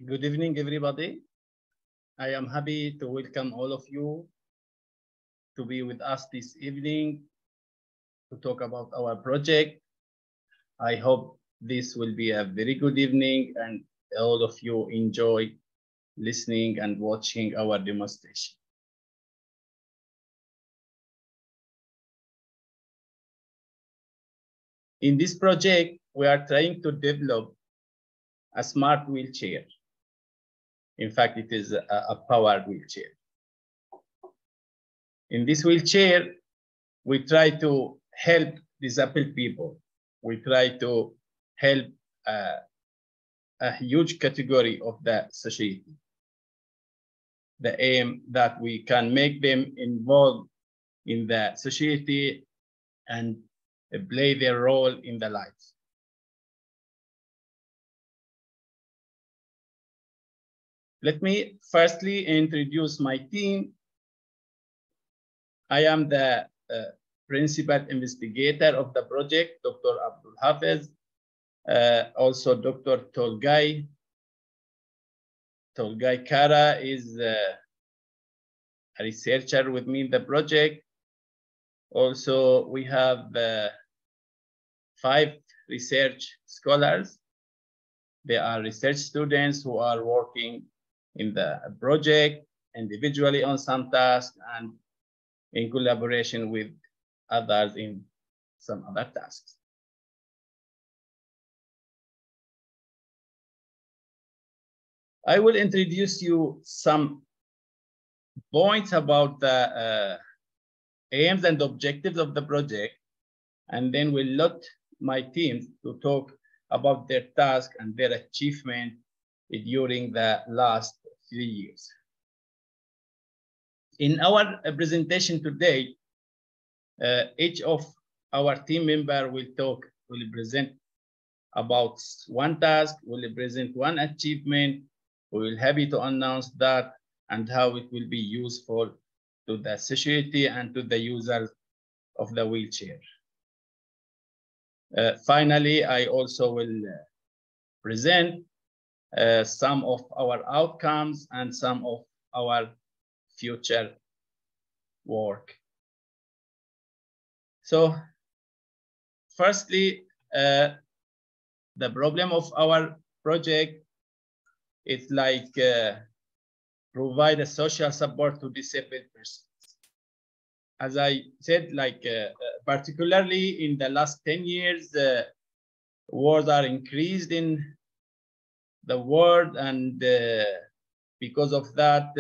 Good evening, everybody. I am happy to welcome all of you to be with us this evening to talk about our project. I hope this will be a very good evening and all of you enjoy listening and watching our demonstration. In this project, we are trying to develop a smart wheelchair. In fact, it is a powered wheelchair. In this wheelchair, we try to help disabled people. We try to help a huge category of the society. The aim that we can make them involved in the society and play their role in the lives. Let me firstly introduce my team. I am the principal investigator of the project, Dr. Abdul Hafiz, also Dr. Tolgay. Tolgay Kara is a researcher with me in the project. Also, we have 5 research scholars. They are research students who are working in the project individually on some tasks and in collaboration with others in some other tasks. I will introduce you some points about the aims and objectives of the project, and then we'll let my team to talk about their task and their achievement during the last 3 years. In our presentation today, each of our team member will present about one task, will present one achievement. We will happy to announce that and how it will be useful to the society and to the users of the wheelchair. Finally, I also will present some of our outcomes and some of our future work. So, firstly, the problem of our project is like provide a social support to disabled persons. As I said, like particularly in the last 10 years, wars are increased in the world, and because of that,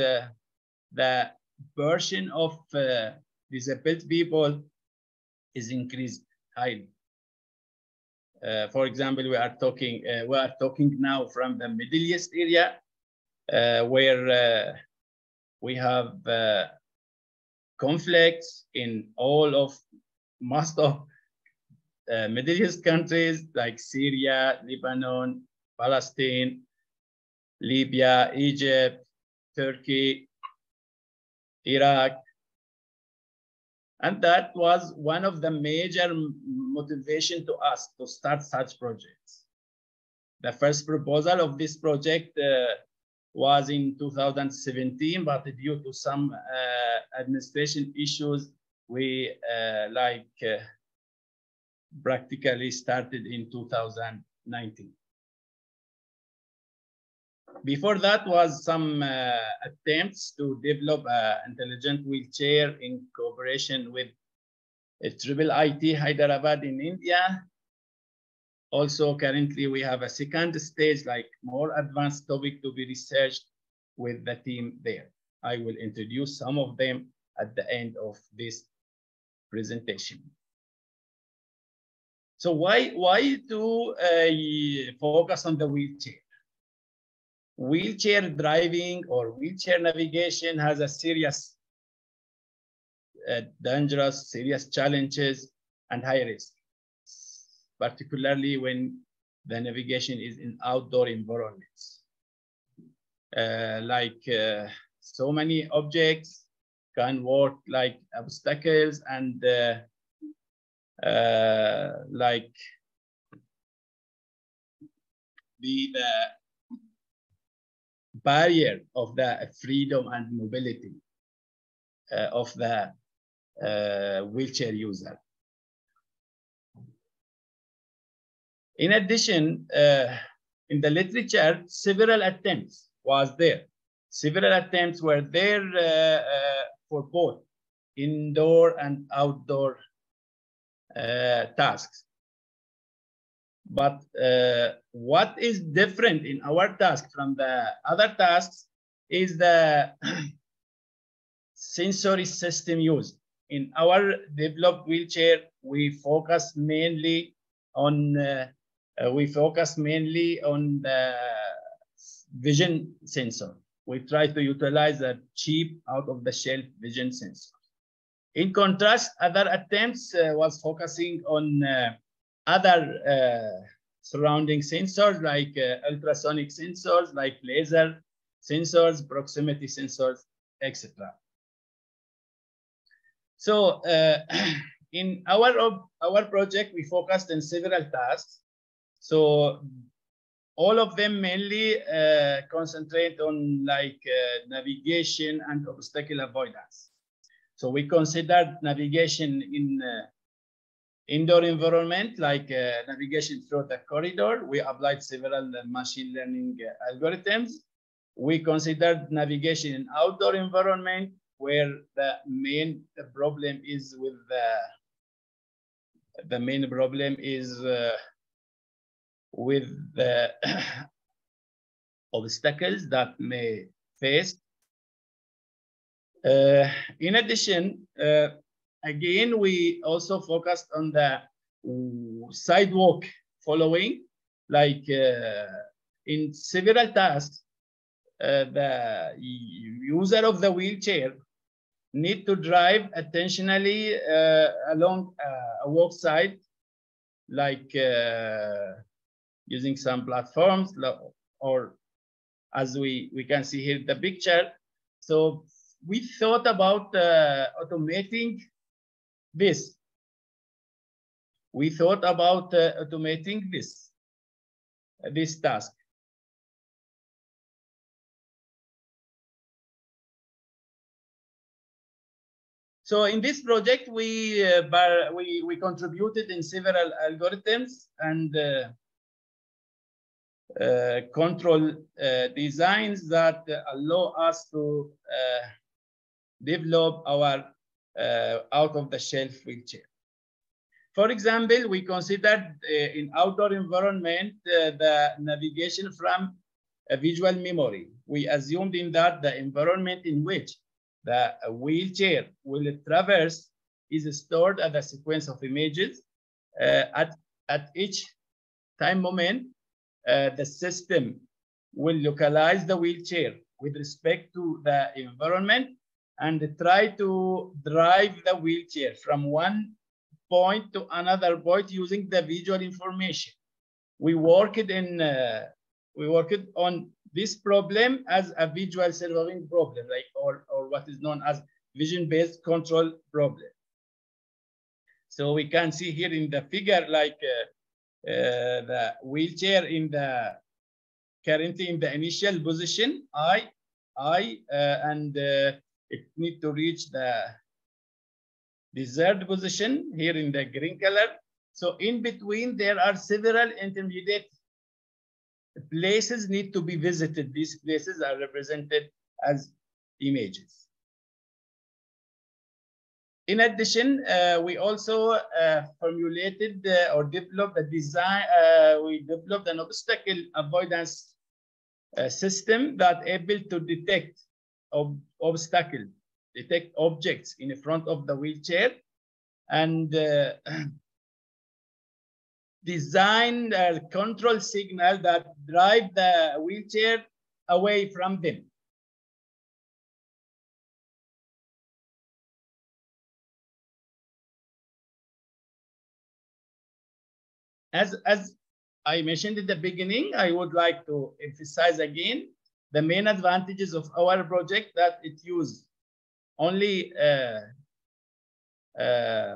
the burden of disabled people is increased highly. For example, we are talking now from the Middle East area, where we have conflicts in most of Middle East countries like Syria, Lebanon, Palestine, Libya, Egypt, Turkey, Iraq. And that was one of the major motivation to us to start such projects. The first proposal of this project was in 2017, but due to some administration issues, we practically started in 2019. Before that was some attempts to develop an intelligent wheelchair in cooperation with IIIT Hyderabad in India. Also, currently we have a second stage, like more advanced topic to be researched with the team there. I will introduce some of them at the end of this presentation. So why to focus on the wheelchair? Wheelchair driving or wheelchair navigation has a serious, dangerous, serious challenges and high risk, particularly when the navigation is in outdoor environments. So many objects can work like obstacles and be the barrier of the freedom and mobility of the wheelchair user. In addition, in the literature, several attempts was there. Several attempts were there for both indoor and outdoor tasks. But what is different in our task from the other tasks is the sensory system used. In our developed wheelchair, we focus mainly on the vision sensor. We try to utilize a cheap out-of-the-shelf vision sensor. In contrast, other attempts was focusing on other surrounding sensors like ultrasonic sensors, like laser sensors, proximity sensors, etc. So in our project, we focused on several tasks. So all of them mainly concentrate on like navigation and obstacle avoidance. So we considered navigation in indoor environment, like navigation through the corridor. We applied several machine learning algorithms. We considered navigation in outdoor environment, where the main problem is with the obstacles that may face. In addition, again, we also focused on the sidewalk following, like in several tasks, the user of the wheelchair need to drive attentionally along a walk side, like using some platforms, or as we can see here in the picture. So we thought about automating this. We thought about automating this task. So in this project, we contributed in several algorithms and control designs that allow us to develop our out-of-the-shelf wheelchair. For example, we considered in outdoor environment the navigation from a visual memory. We assumed in that the environment in which the wheelchair will traverse is stored as a sequence of images. At each time moment, the system will localize the wheelchair with respect to the environment and try to drive the wheelchair from one point to another point using the visual information. We worked on this problem as a visual servoing problem, like or what is known as vision-based control problem. So we can see here in the figure, like the wheelchair currently in the initial position, and it needs to reach the desired position here in the green color. So in between, there are several intermediate places need to be visited. These places are represented as images. In addition, we also formulated or developed a design. We developed an obstacle avoidance system that able to detect obstacles, detect objects in front of the wheelchair, and design a control signal that drive the wheelchair away from them. As I mentioned in the beginning, I would like to emphasize again the main advantages of our project, that it uses only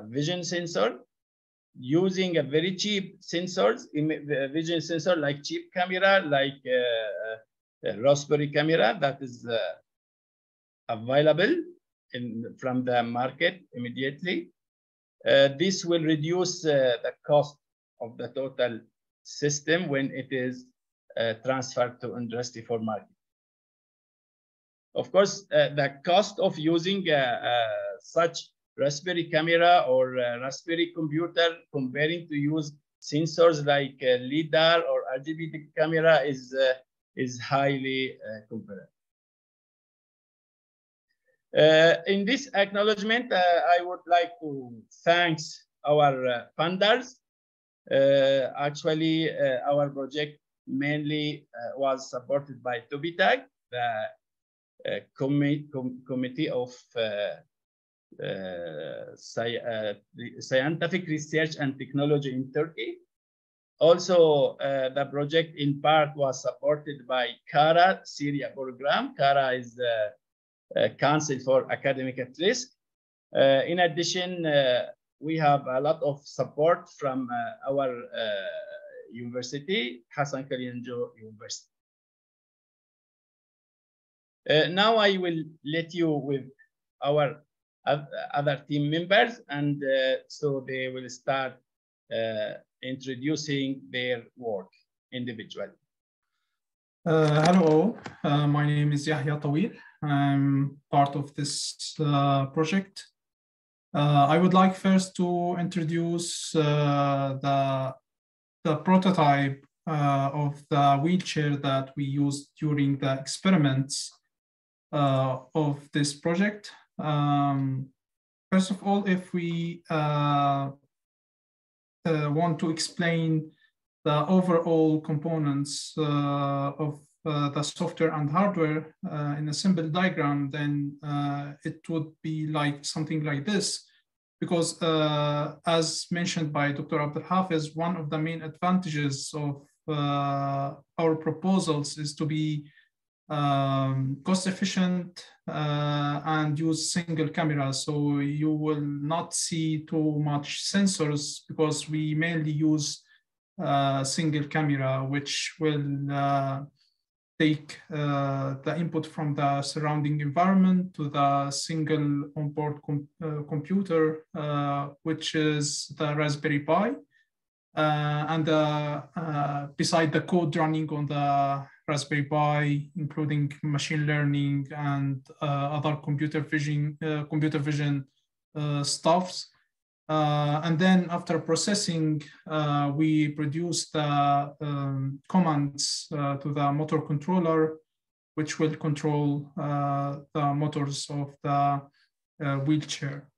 vision sensor, using a very cheap sensors, vision sensor, like cheap camera, like Raspberry camera that is available from the market immediately. This will reduce the cost of the total system when it is transferred to industry for market. Of course, the cost of using such Raspberry camera or Raspberry computer comparing to use sensors like LiDAR or RGB camera is highly comparable. In this acknowledgement, I would like to thank our funders. Actually, our project mainly was supported by TÜBİTAK, the Committee of Scientific Research and Technology in Turkey. Also, the project in part was supported by CARA Syria program. CARA is the Council for Academic at Risk. In addition, we have a lot of support from our university, Hasan Kalyoncu University. Now I will let you with our other team members, and so they will start introducing their work individually. Hello, my name is Yahya Tawil. I'm part of this project. I would like first to introduce the prototype of the wheelchair that we used during the experiments of this project. First of all, if we want to explain the overall components of the software and hardware in a simple diagram, then it would be like something like this. Because as mentioned by Dr. Abdelhafiz, one of the main advantages of our proposals is to be cost efficient and use single camera. So you will not see too much sensors because we mainly use single camera, which will take the input from the surrounding environment to the single onboard computer, which is the Raspberry Pi. And beside the code running on the Raspberry Pi, including machine learning and other computer vision stuffs. And then after processing, we produce the commands to the motor controller, which will control the motors of the wheelchair.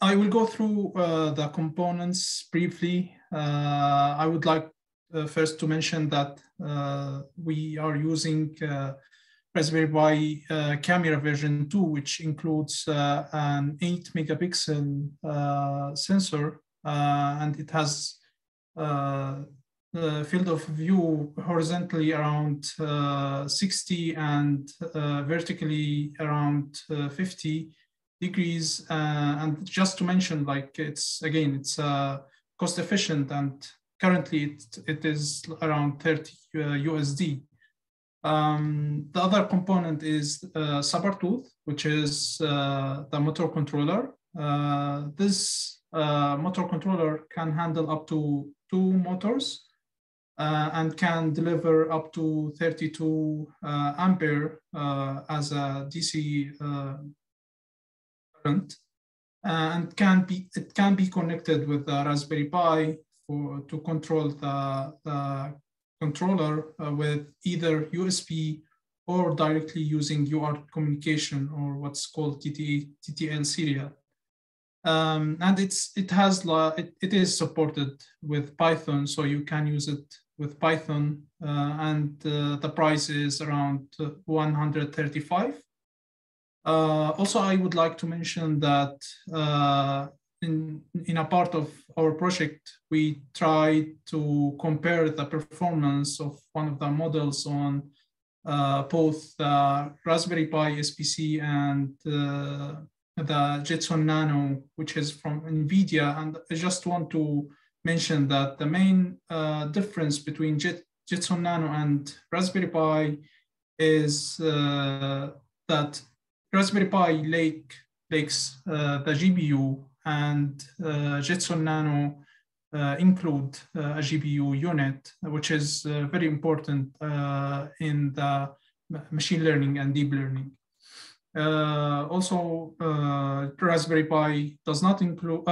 I will go through the components briefly. I would like first to mention that we are using Raspberry Pi camera version 2, which includes an 8 megapixel sensor, and it has field of view horizontally around 60 and vertically around 50 degrees. And just to mention, like it's cost efficient, and currently it is around 30 USD. The other component is Sabertooth, which is the motor controller. This motor controller can handle up to 2 motors and can deliver up to 32 ampere as a DC current, and it can be connected with the Raspberry Pi to control the controller with either USB or directly using UART communication, or what's called TTL serial. And it is supported with Python, so you can use it with Python, and the price is around 135. Also, I would like to mention that in a part of our project, we tried to compare the performance of one of the models on both the Raspberry Pi SPC and the Jetson Nano, which is from NVIDIA. And I just want to mention that the main difference between Jetson Nano and Raspberry Pi is that Raspberry Pi lakes the GPU, and Jetson Nano include a GPU unit, which is very important in the machine learning and deep learning. Also, Raspberry Pi does not include,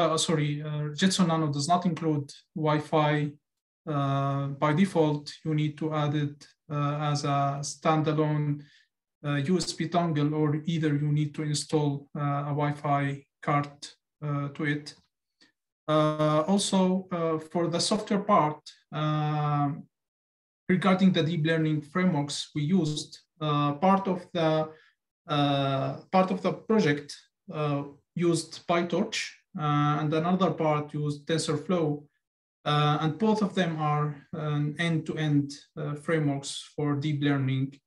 Jetson Nano does not include Wi-Fi. By default, you need to add it as a standalone USB dongle, or either you need to install a Wi-Fi card to it. Also, for the software part, regarding the deep learning frameworks we used, part of the project used PyTorch, and another part used TensorFlow, and both of them are end-to-end frameworks for deep learning.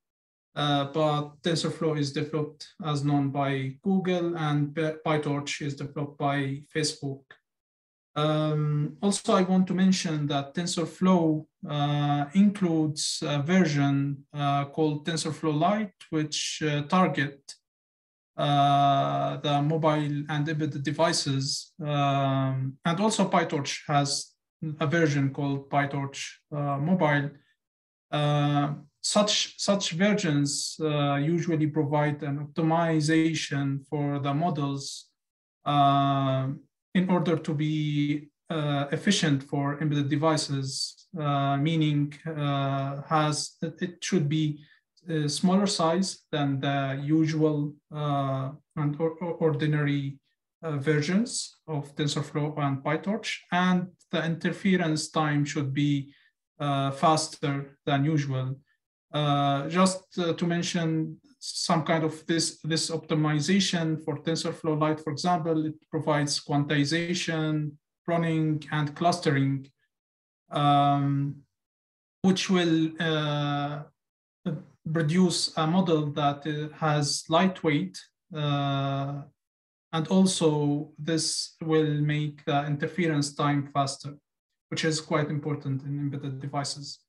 But TensorFlow is developed as known by Google, and PyTorch is developed by Facebook. Also, I want to mention that TensorFlow includes a version called TensorFlow Lite, which target the mobile and embedded devices. And also PyTorch has a version called PyTorch Mobile. Such versions usually provide an optimization for the models in order to be efficient for embedded devices, meaning it should be a smaller size than the usual and ordinary versions of TensorFlow and PyTorch, and the interference time should be faster than usual. Just to mention some kind of this optimization for TensorFlow Lite, for example, it provides quantization, pruning, and clustering, which will produce a model that has lightweight, and also this will make the interference time faster, which is quite important in embedded devices.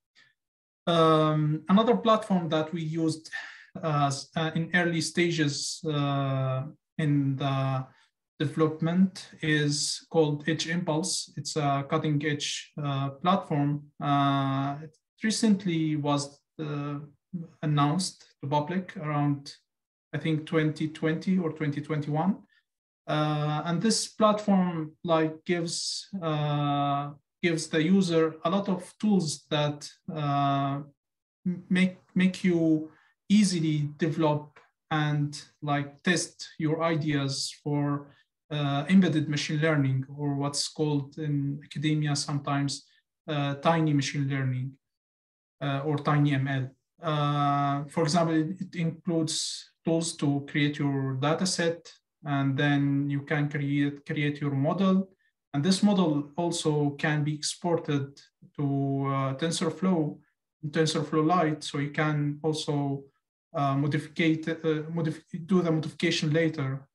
Another platform that we used in early stages in the development is called Edge Impulse. It's a cutting-edge platform. It recently was announced to public around, I think, 2020 or 2021. And this platform gives the user a lot of tools that make you easily develop and test your ideas for embedded machine learning, or what's called in academia sometimes tiny machine learning or tiny ML. For example, it includes tools to create your data set, and then you can create your model. And this model also can be exported to TensorFlow Lite, so you can also do the modification later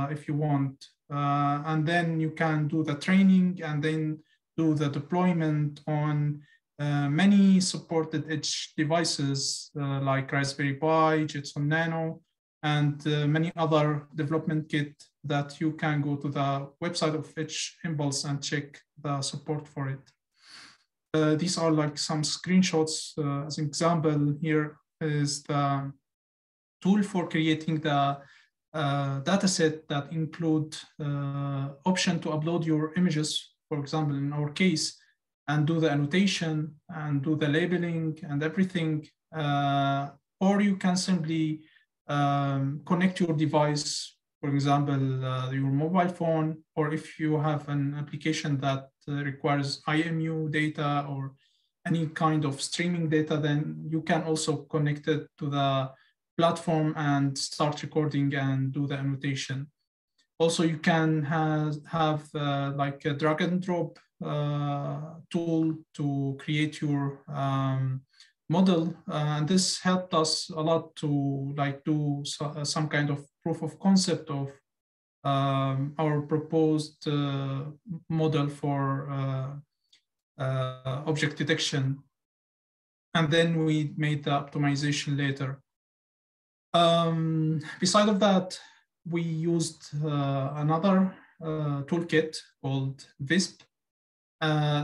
if you want. And then you can do the training and then do the deployment on many supported edge devices like Raspberry Pi, Jetson Nano, and many other development kit that you can go to the website of Edge Impulse and check the support for it. These are some screenshots. As an example, here is the tool for creating the dataset that include option to upload your images, for example, in our case, and do the annotation and do the labeling and everything. Or you can simply connect your device, for example, your mobile phone, or if you have an application that requires IMU data or any kind of streaming data, then you can also connect it to the platform and start recording and do the annotation. Also, you can have a drag and drop tool to create your model, and this helped us a lot to do some kind of proof of concept of our proposed model for object detection. and then we made the optimization later. Beside of that, we used another toolkit called Visp.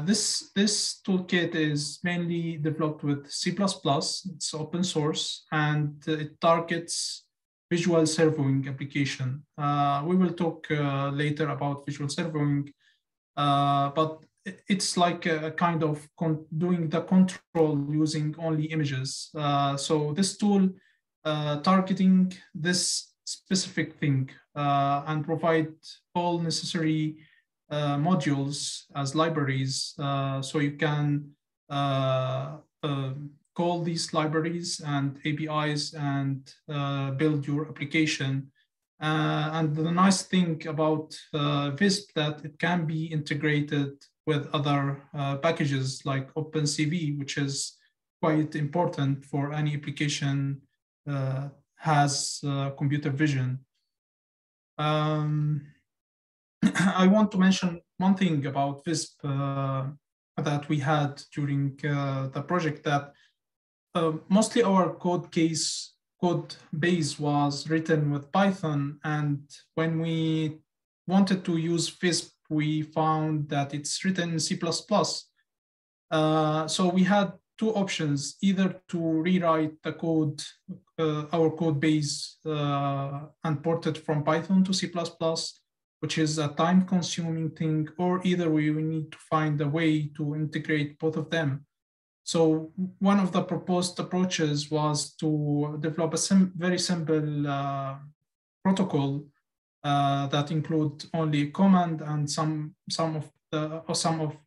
This toolkit is mainly developed with C++. It's open source, and it targets visual servoing application. We will talk later about visual servoing, but it's like a kind of doing the control using only images. So this tool targeting this specific thing and provide all necessary modules as libraries, so you can call these libraries and APIs and build your application. And the nice thing about Visp that it can be integrated with other packages like OpenCV, which is quite important for any application has computer vision. I want to mention one thing about Visp that we had during the project, that mostly our code base was written with Python. And when we wanted to use Visp, we found that it's written in C++. So we had two options: either to rewrite the code, our code base, and port it from Python to C++, which is a time-consuming thing, or either we need to find a way to integrate both of them. So one of the proposed approaches was to develop a very simple protocol that include only command and some of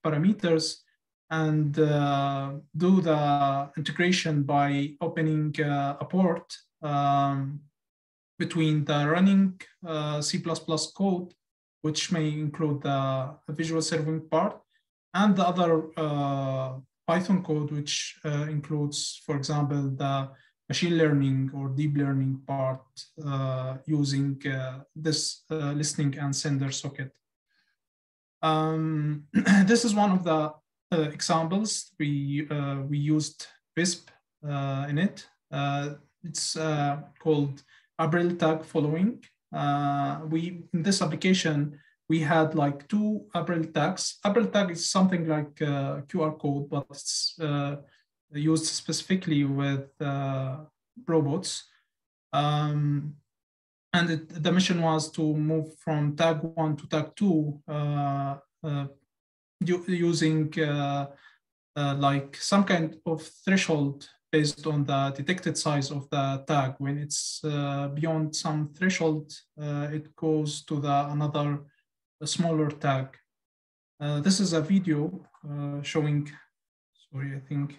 parameters, and do the integration by opening a port between the running C++ code, which may include the visual serving part, and the other Python code, which includes, for example, the machine learning or deep learning part using this listening and sender socket. This is one of the examples. We used Visp in it. It's called April tag following. In this application, we had like two April tags. April tag is something like QR code, but it's used specifically with robots. And the mission was to move from tag 1 to tag 2 using like some kind of threshold based on the detected size of the tag. When it's beyond some threshold, it goes to another smaller tag. This is a video showing, sorry, I think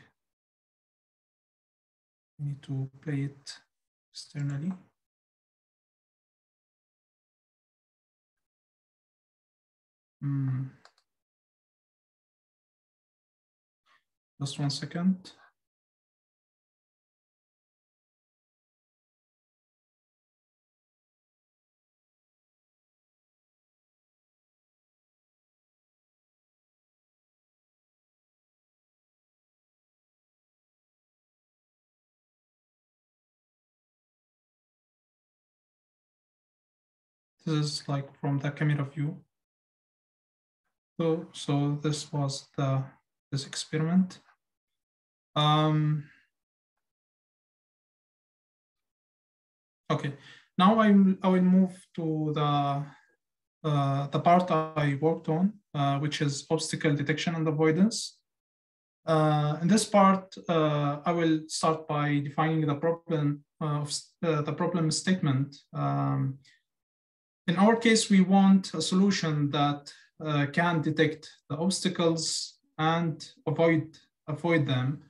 I need to play it externally. Just 1 second. This is like from the camera view. So this was this experiment. Okay, now I will move to the part I worked on, which is obstacle detection and avoidance. In this part, I will start by defining the problem of the problem statement. In our case, we want a solution that can detect the obstacles and avoid them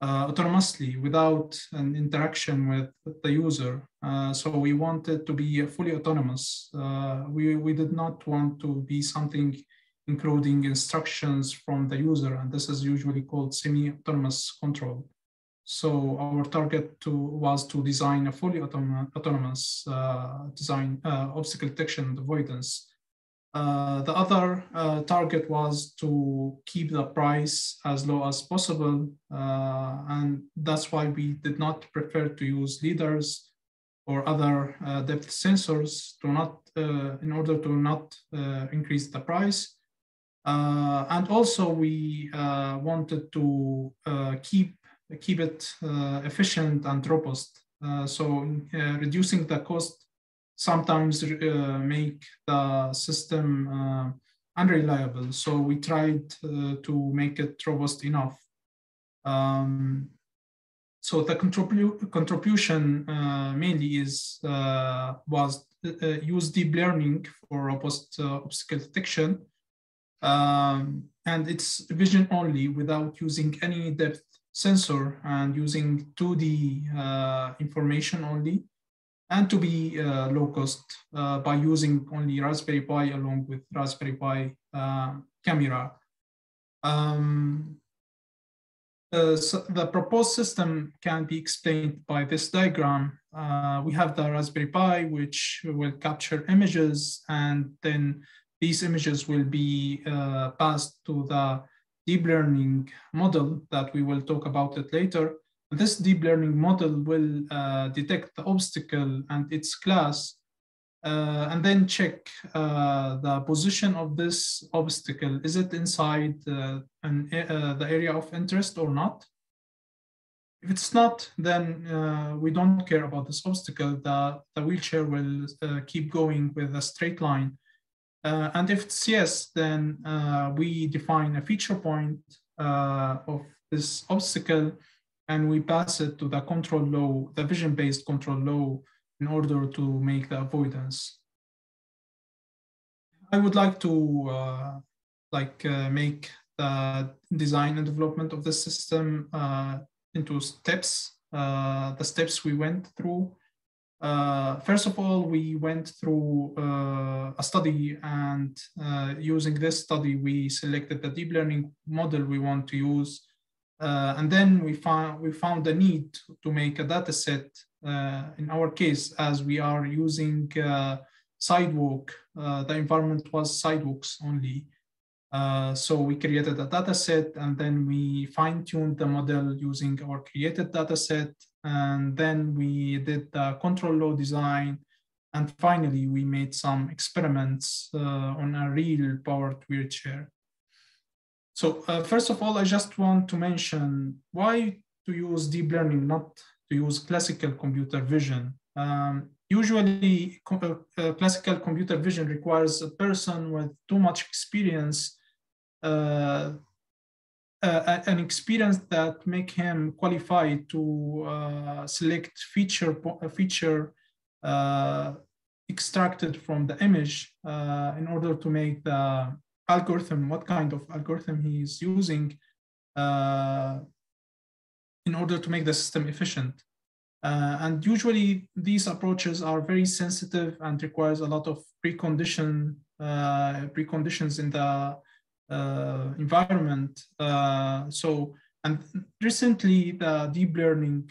autonomously without an interaction with the user. So we want it to be fully autonomous. We did not want to be something including instructions from the user, and this is usually called semi-autonomous control. So our target was to design a fully autonomous design obstacle detection and avoidance. The other target was to keep the price as low as possible. And that's why we did not prefer to use leaders or other depth sensors to not, in order to not increase the price. And also we wanted to keep it efficient and robust. So reducing the cost sometimes make the system unreliable. So we tried to make it robust enough. So the contribution mainly was use deep learning for robust obstacle detection. And it's vision only without using any depth sensor and using 2D information only, and to be low cost by using only Raspberry Pi along with Raspberry Pi camera. So the proposed system can be explained by this diagram. We have the Raspberry Pi, which will capture images, and then these images will be passed to the deep learning model that we will talk about it later. This deep learning model will detect the obstacle and its class, and then check the position of this obstacle. Is it inside the area of interest or not? If it's not, then we don't care about this obstacle. The wheelchair will keep going with a straight line. And if it's yes, then we define a feature point of this obstacle, and we pass it to the control law, the vision-based control law, in order to make the avoidance. I would like to make the design and development of the system into steps. The steps we went through. First of all, we went through a study, and using this study, we selected the deep learning model we want to use. And then we found the need to make a data set. In our case, as we are using Sidewalk, the environment was Sidewalks only. So we created a data set, and then we fine-tuned the model using our created data set. And then we did the control law design. And finally, we made some experiments on a real powered wheelchair. So first of all, I just want to mention why to use deep learning, not to use classical computer vision. Usually, classical computer vision requires a person with too much experience, an experience that make him qualified to select feature extracted from the image in order to make the algorithm, what kind of algorithm he is using in order to make the system efficient. And usually these approaches are very sensitive and requires a lot of preconditions in the environment. And recently the deep learning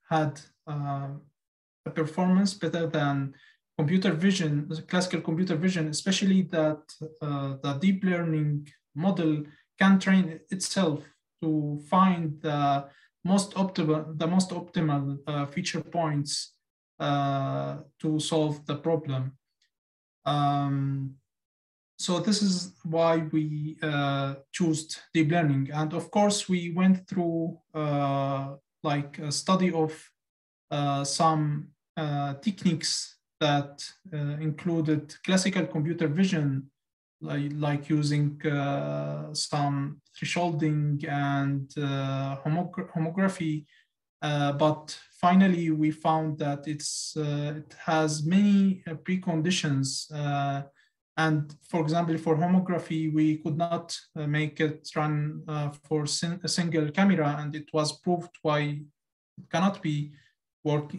had a performance better than computer vision, classical computer vision, especially that the deep learning model can train itself to find the most optimal feature points to solve the problem. So this is why we chose deep learning. And of course, we went through a study of some techniques that included classical computer vision, like using some thresholding and homography. But finally, we found that it has many preconditions. And for example, for homography, we could not make it run for a single camera, and it was proved why it cannot be work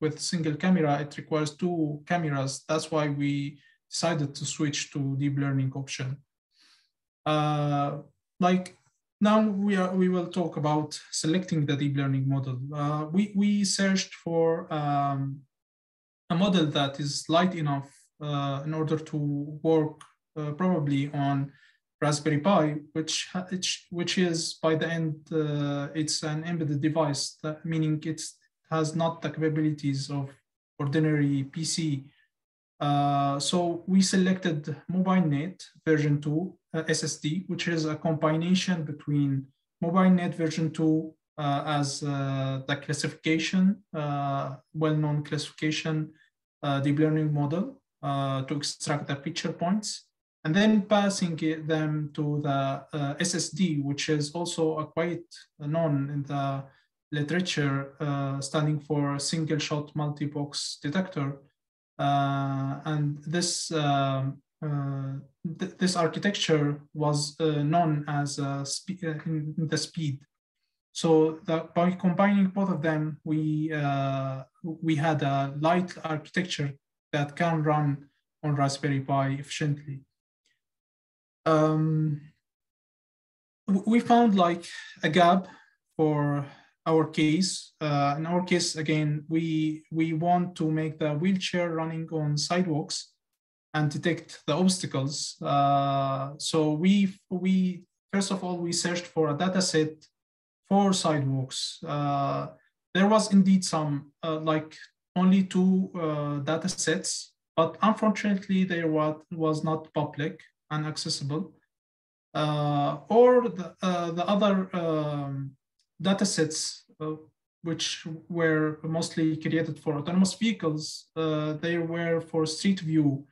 with single camera. It requires 2 cameras. That's why we decided to switch to deep learning option. Now we will talk about selecting the deep learning model. We searched for a model that is light enough in order to work probably on Raspberry Pi, which is by the end, it's an embedded device, meaning it has not the capabilities of ordinary PC. So we selected MobileNet version 2 SSD, which is a combination between MobileNet version 2 as the classification, well-known classification deep learning model to extract the picture points, and then passing them to the SSD, which is also quite known in the literature, standing for single shot multi-box detector. And this this architecture was known as the speed. So by combining both of them, we had a light architecture that can run on Raspberry Pi efficiently. We found like a gap for our case. In our case, again, we want to make the wheelchair running on sidewalks and detect the obstacles. So we first of all, we searched for a data set for sidewalks. There was indeed some, like only 2 data sets, but unfortunately there was not public and accessible. Or the other data sets, which were mostly created for autonomous vehicles, they were for street view,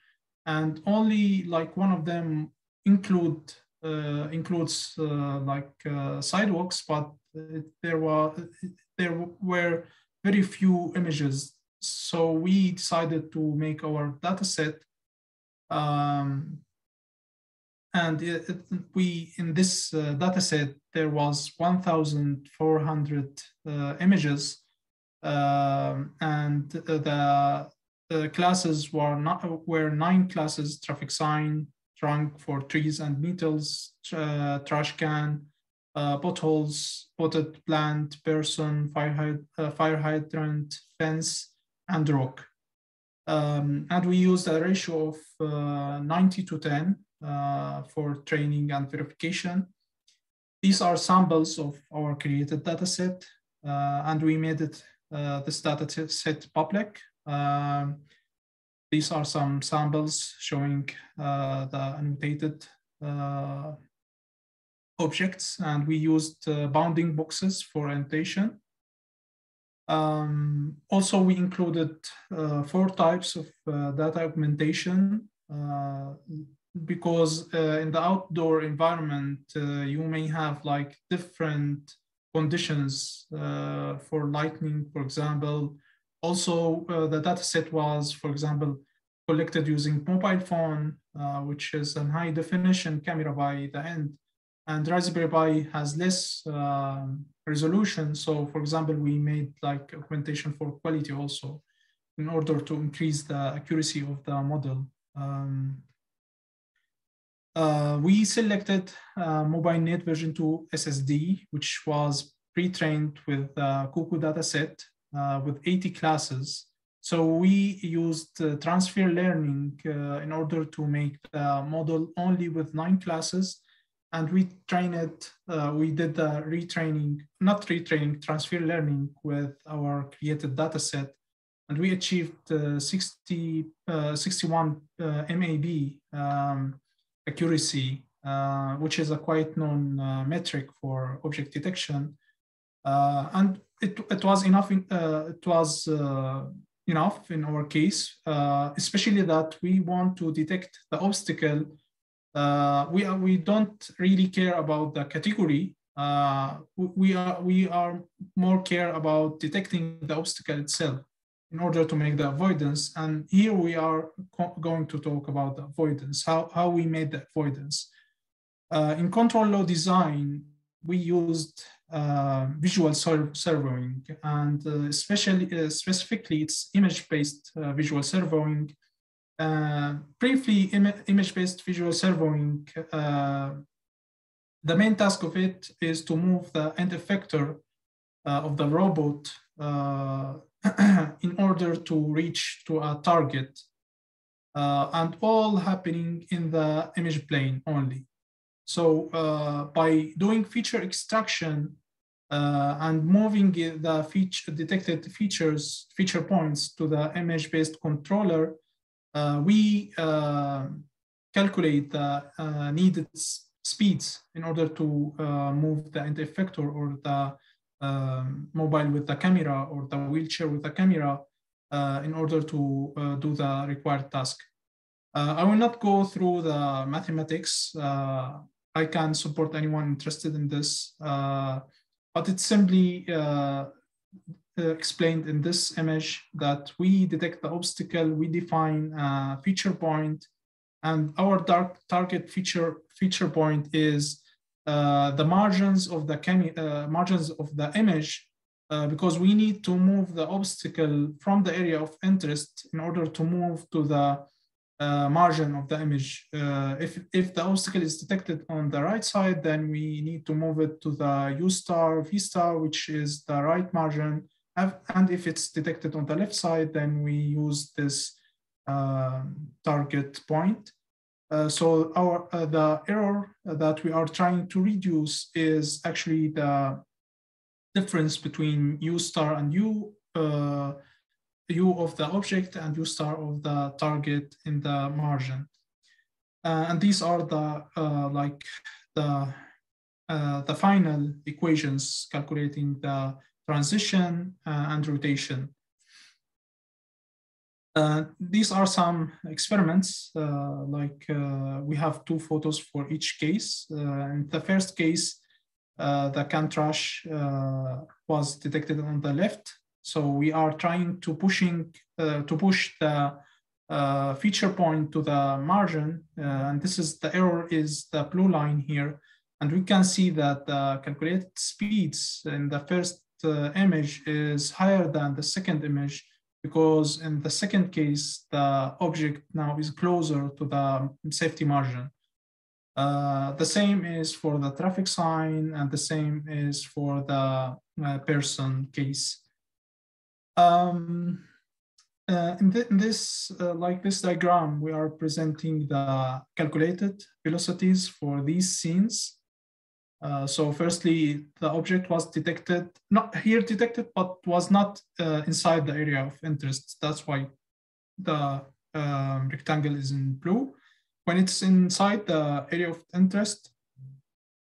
and only like one of them includes sidewalks, but there were very few images. So we decided to make our data set, and in this data set, there was 1,400 images, and the classes were 9 classes: traffic sign, trunk for trees and needles, trash can, potholes, potted plant, person, fire hydrant, fence, and rock. And we used a ratio of 90:10 for training and verification. These are samples of our created data set, and we made this data set public. These are some samples showing the annotated objects, and we used bounding boxes for annotation. Also, we included 4 types of data augmentation, because in the outdoor environment, you may have like different conditions for lighting, for example. Also, the data set was, for example, collected using mobile phone, which is a high definition camera by the end. And Raspberry Pi has less resolution. So for example, we made like augmentation for quality also in order to increase the accuracy of the model. We selected MobileNet version 2 SSD, which was pre-trained with the Cuckoo dataset with 80 classes. So we used transfer learning in order to make the model only with 9 classes. And we trained it, we did the transfer learning with our created dataset. And we achieved 61 MAB accuracy, which is a quite known metric for object detection. And it was enough. Enough in our case, especially that we want to detect the obstacle. We don't really care about the category. We are more care about detecting the obstacle itself in order to make the avoidance. And here we are going to talk about the avoidance, how we made the avoidance. In control law design, we used visual servoing, and specifically it's image-based visual servoing. Briefly, image-based visual servoing, the main task of it is to move the end effector of the robot in order to reach to a target, and all happening in the image plane only. So by doing feature extraction and moving the detected feature points to the image-based controller, we calculate the needed speeds in order to move the anti-effector or the mobile with the camera or the wheelchair with the camera in order to do the required task. I will not go through the mathematics. I can support anyone interested in this, but it's simply explained in this image that we detect the obstacle, we define a feature point, and our target feature point is the margins of the image, because we need to move the obstacle from the area of interest in order to move to the margin of the image. If the obstacle is detected on the right side, then we need to move it to the U star, V star, which is the right margin. And if it's detected on the left side, then we use this target point. So the error that we are trying to reduce is actually the difference between U star and U of the object and U star of the target in the margin. And these are the final equations calculating the transition and rotation. These are some experiments, we have 2 photos for each case. In the first case, the Cantrash was detected on the left. So we are trying to push the feature point to the margin, and this is the error is the blue line here. And we can see that the calculated speeds in the first image is higher than the second image, because in the second case, the object now is closer to the safety margin. The same is for the traffic sign, and the same is for the person case. In this diagram, we are presenting the calculated velocities for these scenes. So firstly, the object was detected, not here detected, but was not inside the area of interest. That's why the rectangle is in blue. When it's inside the area of interest,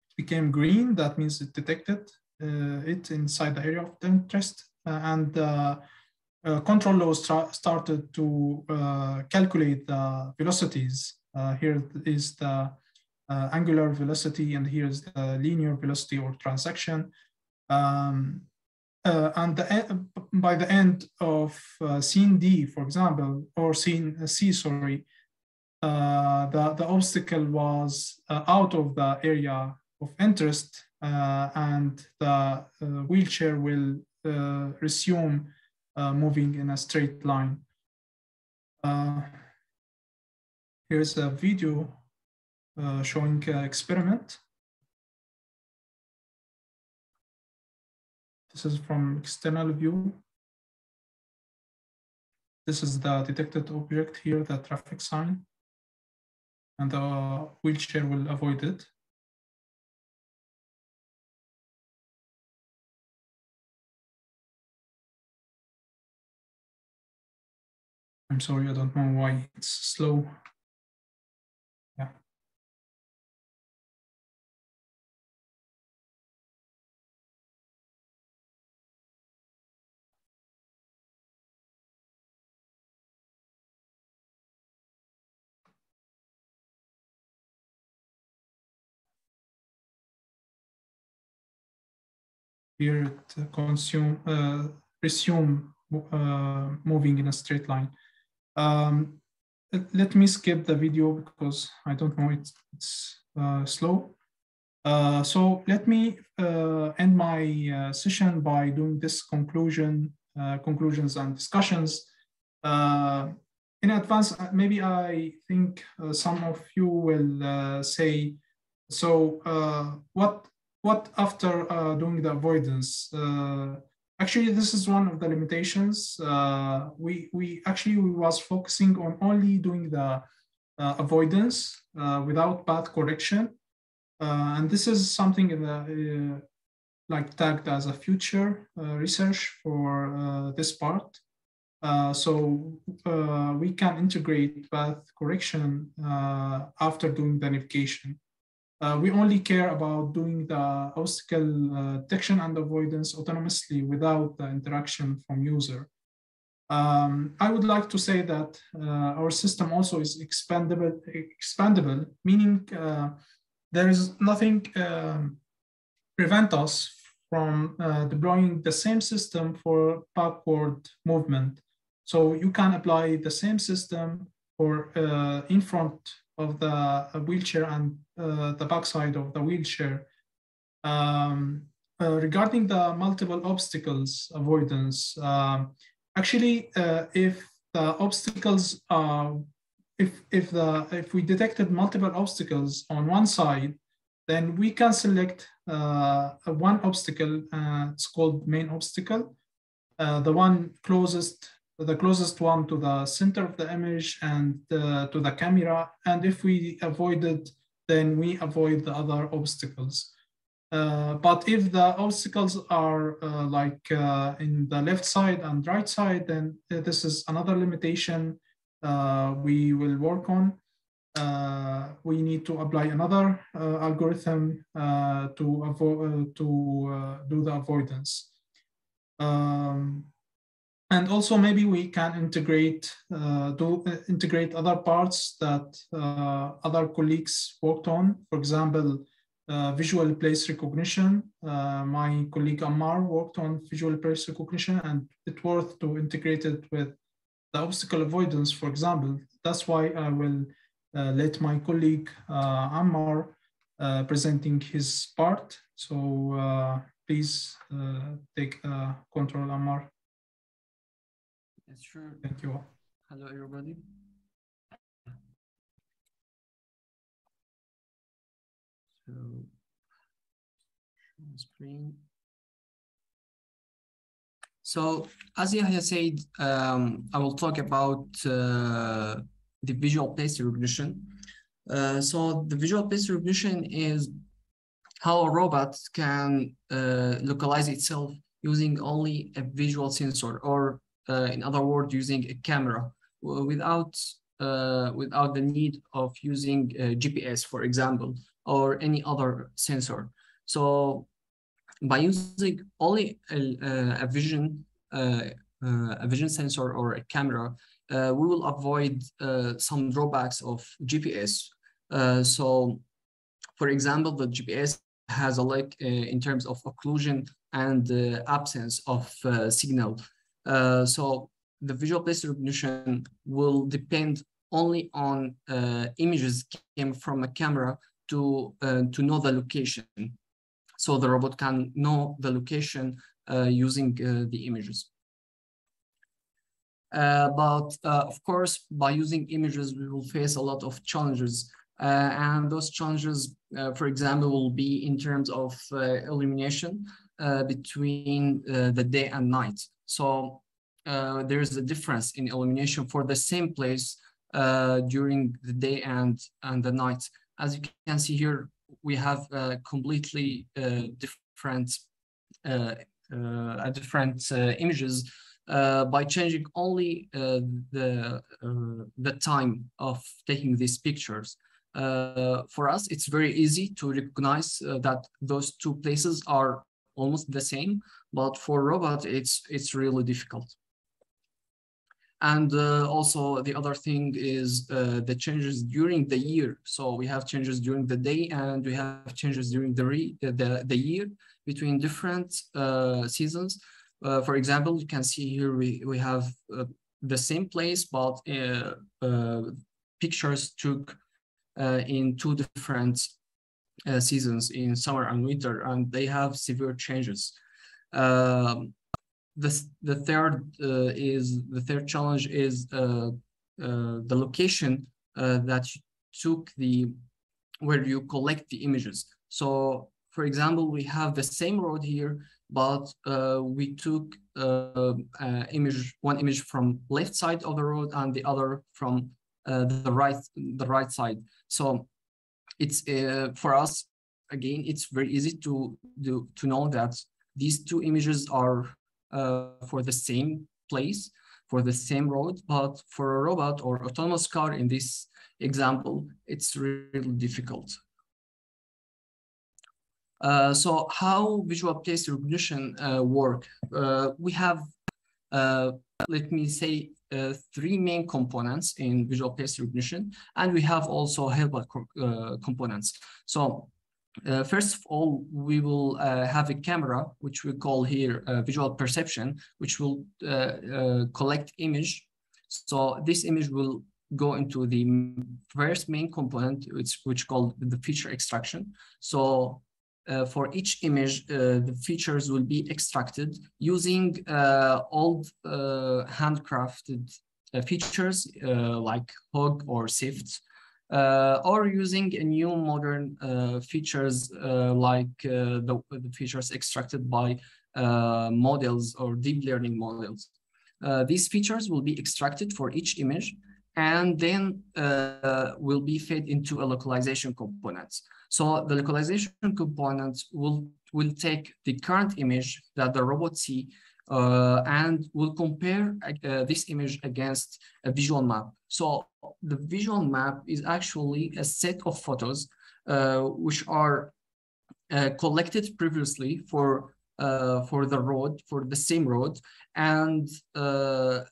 it became green. That means it detected it inside the area of interest. And control law started to calculate the velocities. Here is the angular velocity, and here's the linear velocity or transaction. And by the end of scene D, for example, or scene C, sorry, the obstacle was out of the area of interest, and the wheelchair will resume moving in a straight line. Here's a video showing experiment. This is from external view. This is the detected object here, the traffic sign, and the wheelchair will avoid it. I'm sorry, I don't know why it's slow. Yeah. Here it resume moving in a straight line. Let me skip the video because I don't know, it's slow. So let me end my session by doing this conclusions and discussions. In advance, maybe I think some of you will say, so what after doing the avoidance? Actually, this is one of the limitations. We was focusing on only doing the avoidance without path correction. And this is something that like tagged as a future research for this part. So we can integrate path correction after doing the navigation. We only care about doing the obstacle detection and avoidance autonomously without the interaction from user. I would like to say that our system also is expandable, meaning there is nothing prevent us from deploying the same system for backward movement. So you can apply the same system for in front of the wheelchair and the backside of the wheelchair. Regarding the multiple obstacles avoidance, actually, if the obstacles, if we detected multiple obstacles on one side, then we can select one obstacle. It's called main obstacle, the closest one to the center of the image and to the camera. And if we avoid it, then we avoid the other obstacles. But if the obstacles are in the left side and right side, then this is another limitation we will work on. We need to apply another algorithm to do the avoidance. And also maybe we can integrate other parts that other colleagues worked on. For example, visual place recognition. My colleague Ammar worked on visual place recognition, and it's worth to integrate it with the obstacle avoidance, for example. That's why I will let my colleague Ammar presenting his part. So please take control, Ammar. Yes, sure. Thank you. Hello, everybody. So, screen. So, as Yahya said, I will talk about the visual place recognition. So, the visual place recognition is how a robot can localize itself using only a visual sensor, or in other words, using a camera without the need of using GPS, for example, or any other sensor. So by using only a vision sensor or a camera, we will avoid some drawbacks of GPS. So, for example, the GPS has a lack in terms of occlusion and absence of signal. So the visual place recognition will depend only on images came from a camera to know the location. So the robot can know the location using the images. But of course, by using images, we will face a lot of challenges. And those challenges, for example, will be in terms of illumination between the day and night. So there's a difference in illumination for the same place during the day and the night. As you can see here, we have completely different images by changing only the time of taking these pictures. For us, it's very easy to recognize that those two places are almost the same, but for robots, it's really difficult. And also the other thing is the changes during the year. So we have changes during the day and we have changes during the year between different seasons. For example, you can see here we have the same place, but pictures took in two different seasons, in summer and winter, and they have severe changes. The third challenge is the location that you took where you collect the images. So for example, we have the same road here, but we took one image from left side of the road and the other from the right side. So it's for us, again, it's very easy to know that these two images are for the same place, for the same road, but for a robot or autonomous car in this example, it's really difficult. So how visual place recognition work? We have, let me say, three main components in visual place recognition, and we have also helper components. So first of all, we will have a camera, which we call here visual perception, which will collect image. So this image will go into the first main component, which called the feature extraction. So for each image, the features will be extracted using old handcrafted features like HOG or SIFT, or using a new modern features like the features extracted by models or deep learning models. These features will be extracted for each image and then will be fed into a localization component. So the localization component will take the current image that the robot see and will compare this image against a visual map. So the visual map is actually a set of photos which are collected previously for the road, for the same road, and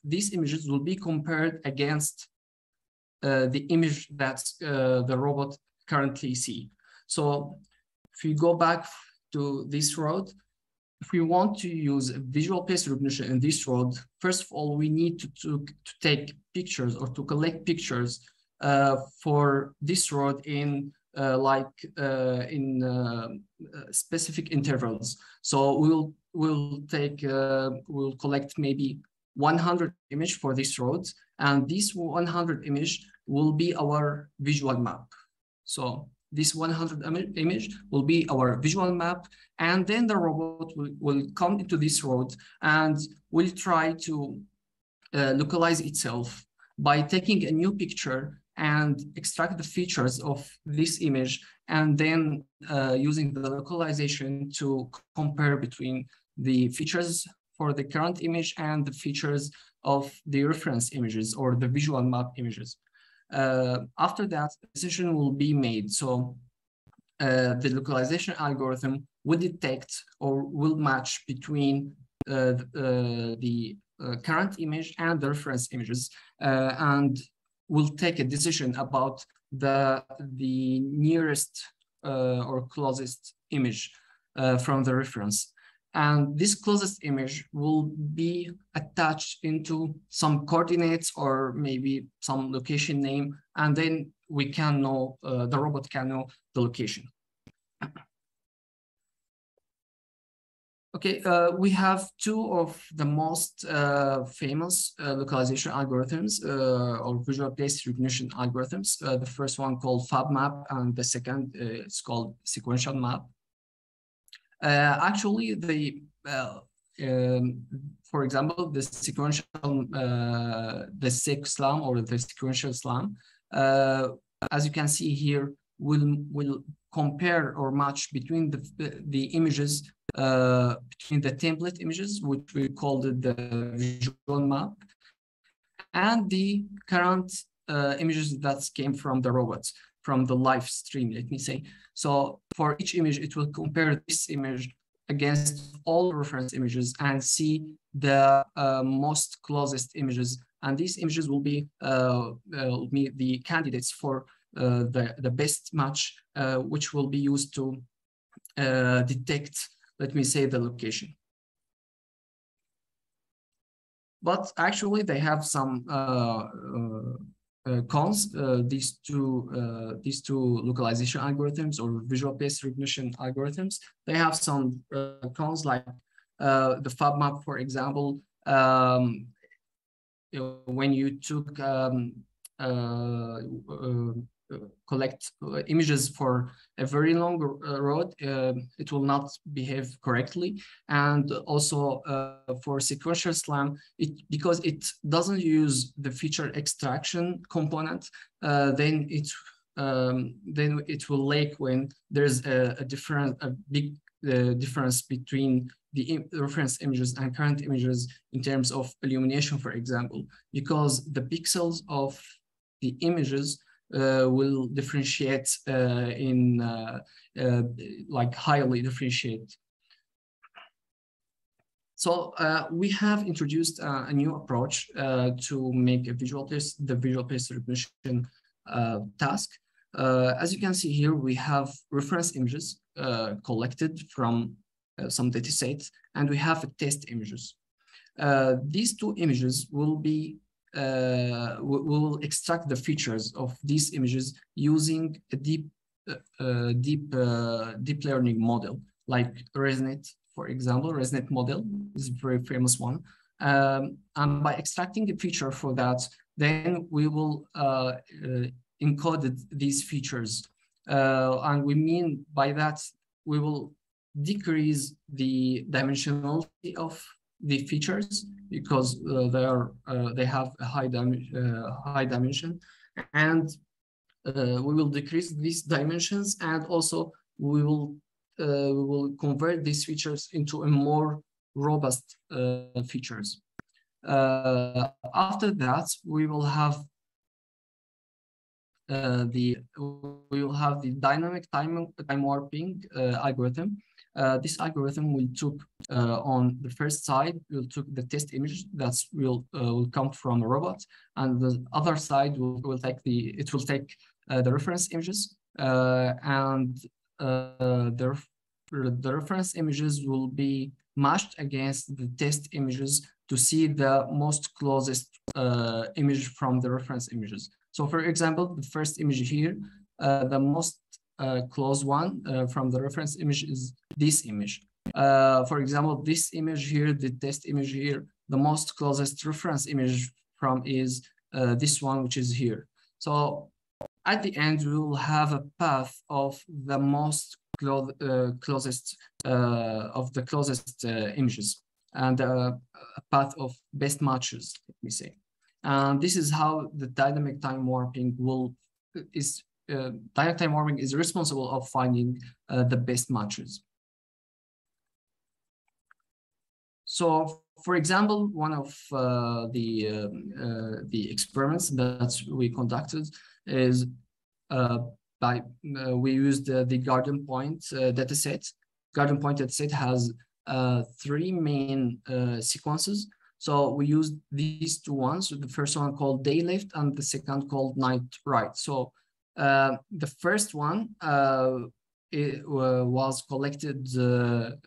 these images will be compared against the image that the robot currently see. So if we go back to this road, if we want to use visual place recognition in this road, first of all, we need to take pictures or to collect pictures for this road in specific intervals. So we'll collect maybe 100 image for this road, and this 100 image will be our visual map. So this 100 image will be our visual map, and then the robot will come into this road and will try to localize itself by taking a new picture and extract the features of this image, and then using the localization to compare between the features for the current image and the features of the reference images or the visual map images. After that, a decision will be made. So the localization algorithm will detect or will match between the current image and the reference images, and will take a decision about the nearest or closest image from the reference. And this closest image will be attached into some coordinates or maybe some location name, and then we can know, the robot can know the location. Okay, we have two of the most famous localization algorithms or visual place recognition algorithms. The first one called FabMap, and the second it's called sequential map. Actually, for example, the sequential, the SEQ-SLAM or the sequential SLAM, as you can see here, will compare or match between the images, between the template images, which we called the visual map, and the current images that came from the robots, from the live stream, let me say. So for each image, it will compare this image against all reference images and see the most closest images. And these images will be the candidates for the best match, which will be used to detect, let me say, the location. But actually, they have some cons. These two localization algorithms or visual place recognition algorithms, they have some cons, like the FabMap, for example. When you took collect images for a very long road, it will not behave correctly. And also for sequential SLAM, because it doesn't use the feature extraction component, then it will lag when there's a big difference between the reference images and current images in terms of illumination, for example, because the pixels of the images will differentiate like highly differentiate. So we have introduced a new approach to make the visual place recognition task. As you can see here, we have reference images collected from some data sets, and we have test images. These two images will be will extract the features of these images using a deep learning model like ResNet, for example. ResNet model is a very famous one. And by extracting a feature for that, then we will encode these features. And we mean by that, we will decrease the dimensionality of the features because they have a high dimension, and we will decrease these dimensions, and also we will convert these features into a more robust features. After that, we will have the dynamic time warping algorithm. This algorithm will take on the first side, will take the test image that will come from a robot, and the other side will take the reference images, and the reference images will be matched against the test images to see the most closest image from the reference images. So for example, the first image here, the most close one from the reference image is this image. For example, this image here, the test image here, the most closest reference image from is this one, which is here. So at the end, we will have a path of the most closest images, and a path of best matches, let me say. And this is how the dynamic time warping dynamic time warping is responsible of finding the best matches. So, for example, one of the experiments that we conducted is we used the Garden Point dataset. Garden Point dataset has 3 main sequences. So we used these two ones. The first one called day left and the second called night right. So the first one was collected, the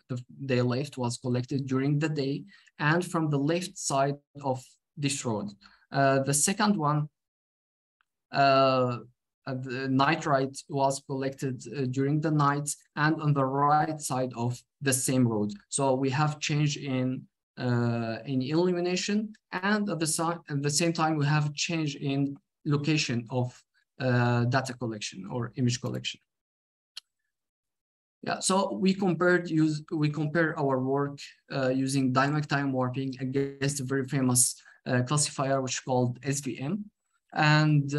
day left was collected during the day and from the left side of this road. The second one, the night right, was collected during the night and on the right side of the same road. So we have change in illumination, and at the same time we have change in location of data collection or image collection. Yeah, so we compare our work using dynamic time warping against a very famous classifier which is called SVM, and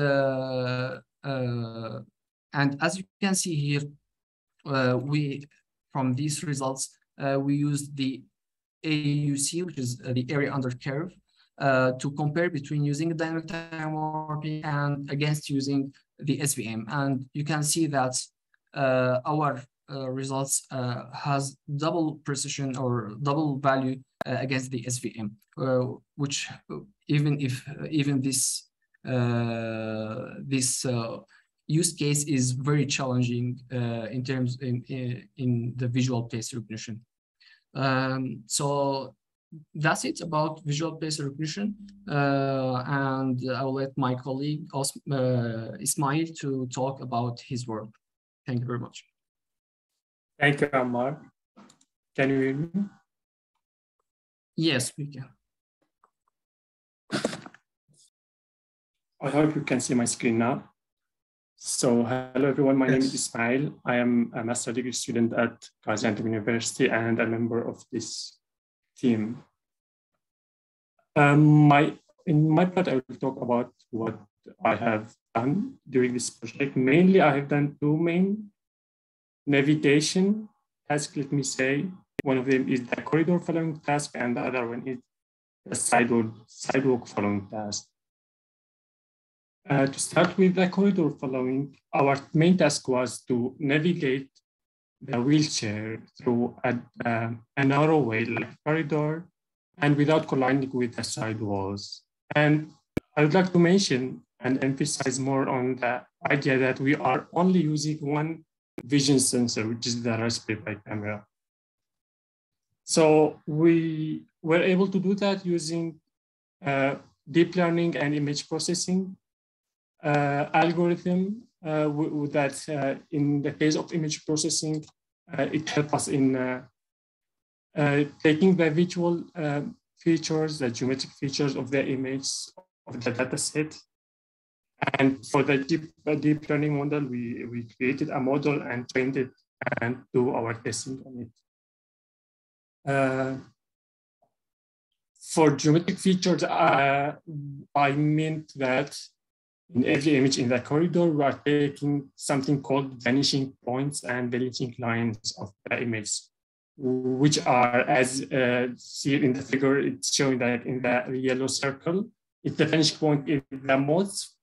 as you can see here, from these results we used the AUC, which is the area under curve, to compare between using dynamic time warping and against using the SVM. And you can see that our results has double precision or double value against the SVM, which even this use case is very challenging in terms in the visual place recognition. So that's it about visual place recognition, and I will let my colleague Ismail to talk about his work. Thank you very much. Thank you, Ammar. Can you hear me? Yes, we can. I hope you can see my screen now. So, hello everyone, my name is Yes. Ismail. I am a master degree student at Gaziantep University and a member of this team. In my part, I will talk about what I have done during this project. Mainly, I have done two main navigation tasks, let me say. One of them is the corridor following task, and the other one is the sidewalk following task. To start with the corridor following, our main task was to navigate the wheelchair through a narrow way, like corridor, and without colliding with the side walls. And I would like to mention and emphasize more on the idea that we are only using one vision sensor, which is the Raspberry Pi camera. So we were able to do that using deep learning and image processing algorithm that in the case of image processing, it helps us in taking the visual features, the geometric features of the image of the data set. And for the deep learning model, we created a model and trained it and do our testing on it. For geometric features, I meant that in every image in the corridor, we are taking something called vanishing points and vanishing lines of the image, which are, as seen in the figure, it's showing that in the yellow circle, it's the vanishing point is the most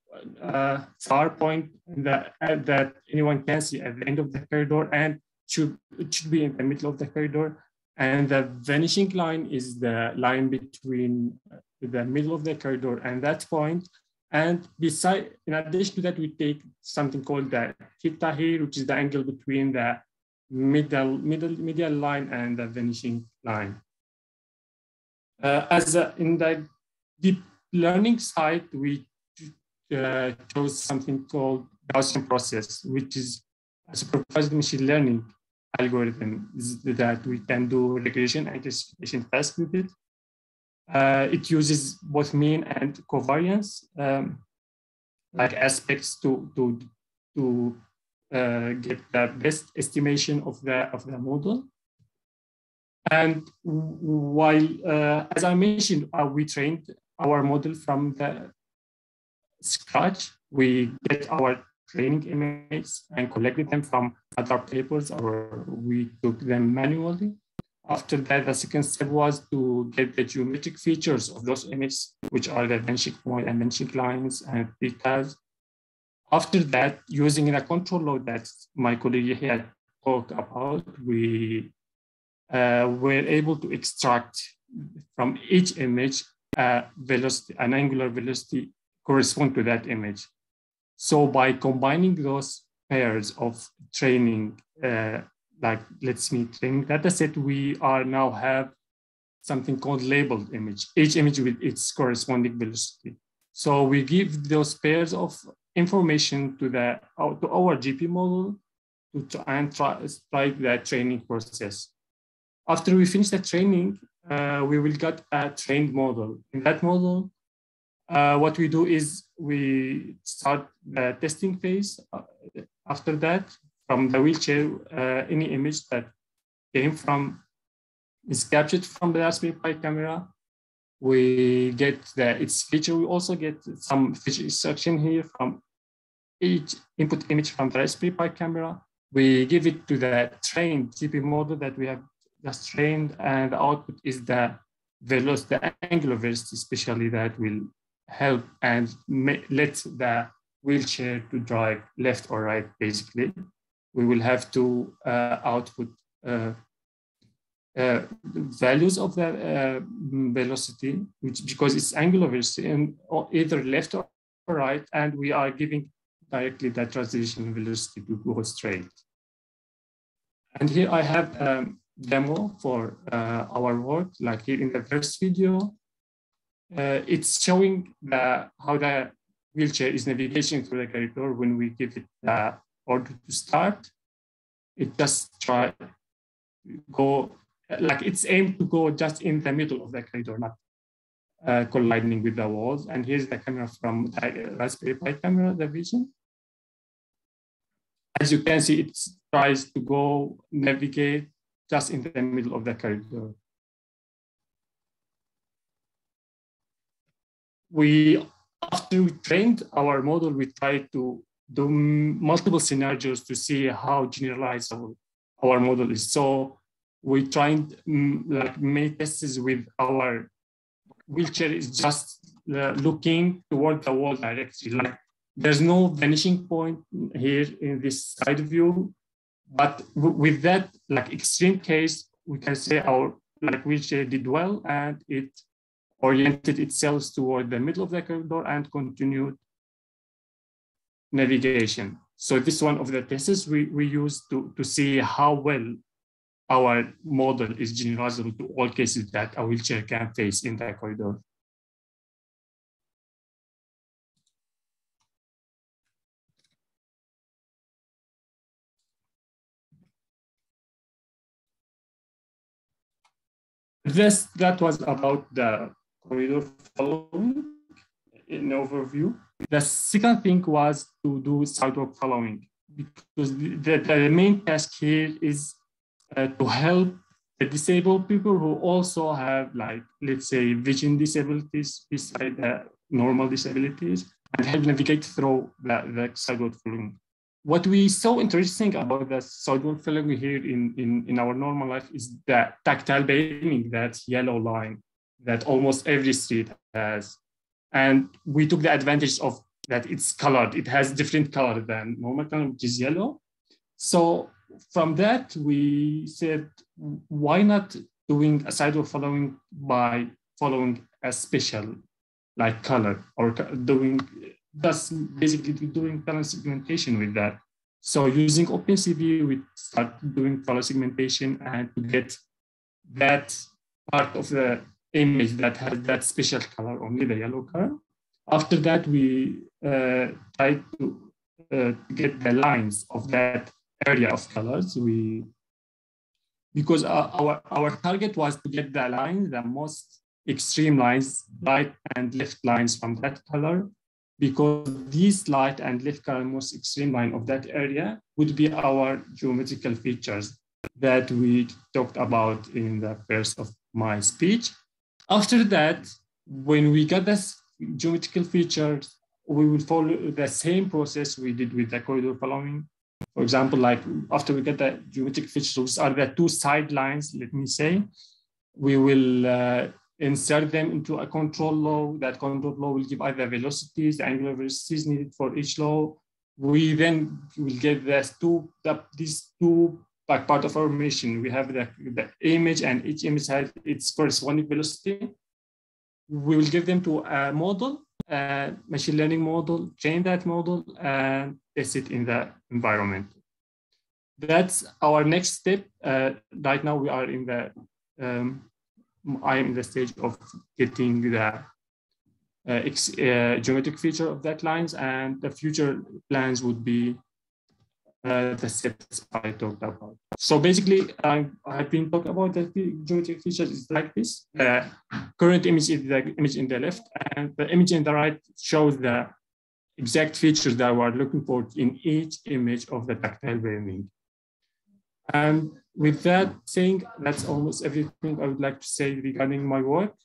far point that anyone can see at the end of the corridor, and it should be in the middle of the corridor. And the vanishing line is the line between the middle of the corridor and that point. And in addition to that, we take something called the theta here, which is the angle between the medial line and the vanishing line. In the deep learning side, we chose something called Gaussian process, which is a supervised machine learning algorithm that we can do regression and classification tasks with it. It uses both mean and covariance like aspects to get the best estimation of the model. And while, as I mentioned, we trained our model from the scratch. We get our training images and collected them from other papers, or we took them manually. After that, the second step was to get the geometric features of those images, which are the vanishing point and vanishing lines and thetas. After that, using a control law that my colleague here talked about, we were able to extract from each image velocity, an angular velocity correspond to that image. So by combining those pairs of training, like let's me training data set, we are now have something called labeled image, each image with its corresponding velocity. So we give those pairs of information to our GP model and try the training process. After we finish the training, we will get a trained model. In that model, what we do is we start the testing phase. After that, from the wheelchair, any image that came from is captured from the Raspberry Pi camera. We get its feature. We also get some feature extraction here from each input image from the Raspberry Pi camera. We give it to the trained GP model that we have just trained, and the output is the velocity, the angular velocity, especially that will help and let the wheelchair to drive left or right, basically. We will have to output values of the velocity, which because it's angular velocity and either left or right, and we are giving directly the transition velocity to go straight. And here I have a demo for our work, like here in the first video. It's showing how the wheelchair is navigating through the corridor. When we give it the order to start, it just try to go, like it's aimed to go just in the middle of the corridor, not colliding with the walls. And here's the camera from the Raspberry Pi camera, the vision. as you can see, it tries to go navigate just in the middle of the corridor. After we trained our model, we tried to do multiple scenarios to see how generalized our model is. So we tried like many tests with our wheelchair is just looking toward the wall directly. Like there's no vanishing point here in this side view, but with that like extreme case, we can say our like wheelchair did well and it oriented itself toward the middle of the corridor and continued navigation. So this is one of the tests we use to see how well our model is generalizable to all cases that a wheelchair can face in the corridor. That was about the corridor following in overview. The second thing was to do sidewalk following, because the main task here is to help the disabled people who also have, like, let's say, vision disabilities beside the normal disabilities, and help navigate through the sidewalk following. What we saw interesting about the sidewalk following here in our normal life is the tactile paving, that yellow line that almost every street has. And we took the advantage of that it's colored. It has different color than normal color, which is yellow. So from that, we said, why not doing a sidewalk following by following a special like color, or doing just basically doing color segmentation with that. So using OpenCV, we start doing color segmentation and to get that part of the image that has that special color, only the yellow color. After that, we try to get the lines of that area of colors. Because our target was to get the lines, the most extreme lines, right and left lines from that color, because these light and left color, most extreme line of that area would be our geometrical features that we talked about in the first of my speech. After that, when we got this geometrical features, we will follow the same process we did with the corridor following. For example, like after we get the geometric features, which are the two sidelines, let me say, we will insert them into a control law. That control law will give either velocities, the angular velocities needed for each law. We then will get these two like part of our mission. We have the image, and each image has its corresponding velocity. We will give them to a model, machine learning model, train that model, and test it in the environment. That's our next step. Right now, we are in the I am in the stage of getting the geometric feature of that lines, and the future plans would be the steps I talked about. So basically, I've been talking about the geometric features is like this. The current image is the image in the left, and the image in the right shows the exact features that we're looking for in each image of the tactile paving. And with that saying, that's almost everything I would like to say regarding my work.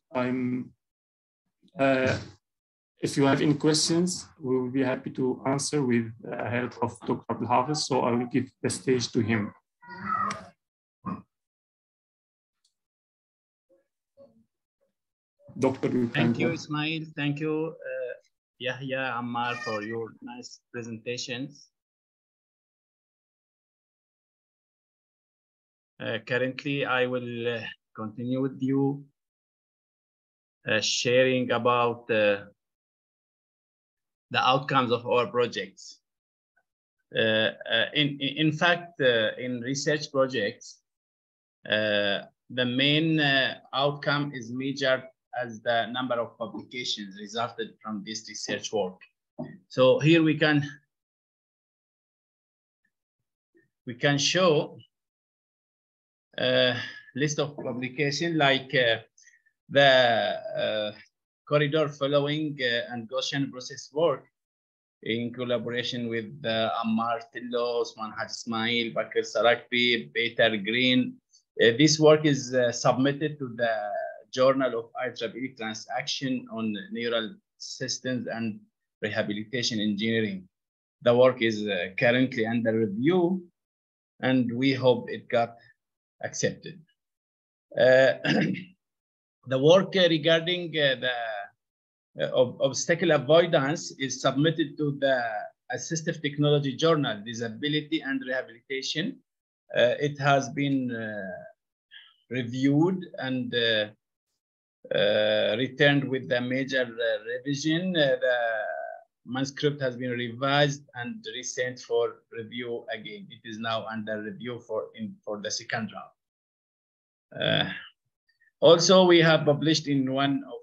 If you have any questions, we will be happy to answer with the help of Dr. Abdelhafiz. So I will give the stage to him. Doctor, thank you, Ismail. Thank you, Yahya, Ammar, for your nice presentations. Currently, I will continue with you sharing about the outcomes of our projects. In fact, in research projects, the main outcome is measured as the number of publications resulted from this research work. So here we can show list of publication like the corridor following and Gaussian process work in collaboration with Ammar Tillo, Osman Haj Ismail, Bakr Sarakbi, Peter Green. This work is submitted to the Journal of IEEE Transaction on Neural Systems and Rehabilitation Engineering. The work is currently under review, and we hope it got accepted. The work regarding the obstacle avoidance is submitted to the Assistive Technology Journal, Disability and Rehabilitation. It has been reviewed and returned with the major revision. The manuscript has been revised and resent for review again. It is now under review for the second round. Also, we have published in one of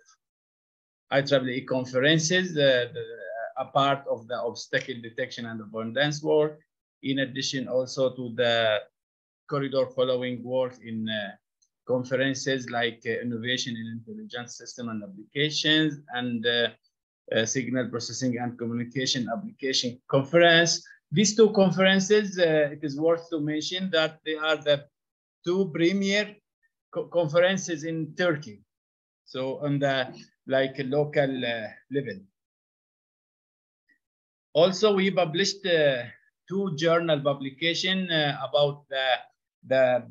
IEEE conferences a part of the obstacle detection and avoidance work, in addition also to the corridor following work in conferences like Innovation in Intelligent System and Applications and Signal Processing and Communication Application Conference. These two conferences, it is worth to mention that they are the two premier conferences in Turkey. So on the local level. Also, we published two journal publications about the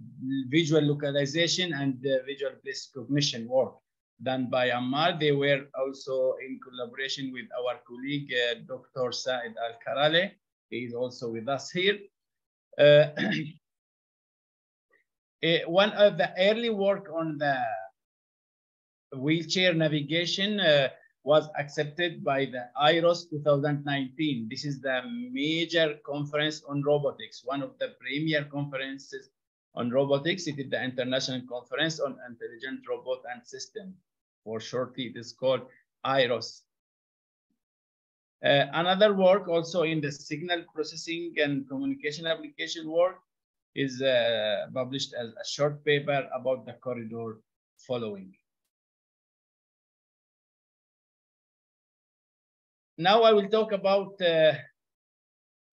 visual localization and the visual place cognition work done by Ammar. They were also in collaboration with our colleague, Dr. Saed Al-Karale. He is also with us here. One of the early work on the wheelchair navigation was accepted by the IROS 2019. This is the major conference on robotics, one of the premier conferences on robotics. It is the International Conference on Intelligent Robot and System. For shortly, it is called IROS. Another work also in the signal processing and communication application work is published as a short paper about the corridor following. Now I will talk about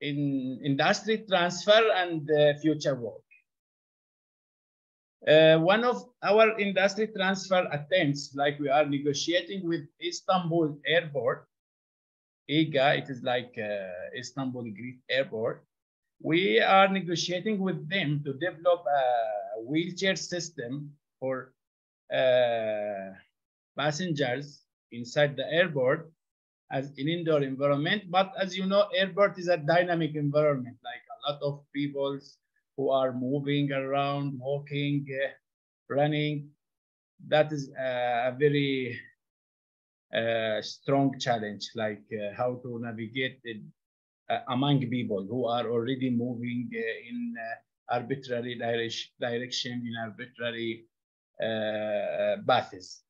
industry transfer and future work. One of our industry transfer attempts, like we are negotiating with Istanbul Airport, IGA, it is like Istanbul Greek Airport. We are negotiating with them to develop a wheelchair system for passengers inside the airport as an indoor environment. But as you know, airport is a dynamic environment, like a lot of people who are moving around, walking, running. That is a very strong challenge, like how to navigate it, among people who are already moving in arbitrary direction, in arbitrary paths.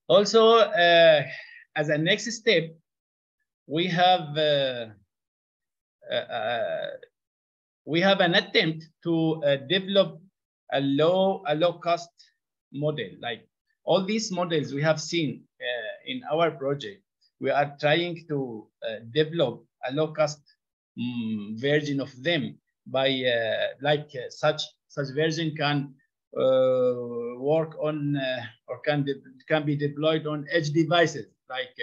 Also, as a next step, we have an attempt to develop a low cost model. Like all these models we have seen in our project, we are trying to develop a low cost version of them by such version can work on or can be deployed on edge devices like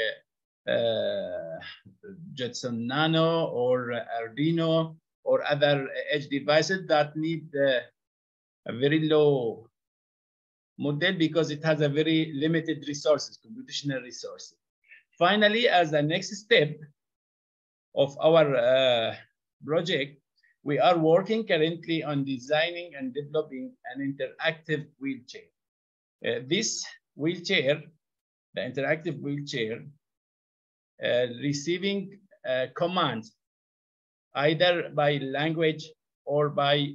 Jetson Nano or Arduino or other edge devices that need a very low model because it has a very limited resources, computational resources. Finally, as a next step of our project, we are working currently on designing and developing an interactive wheelchair. This wheelchair, the interactive wheelchair, receiving commands either by language or by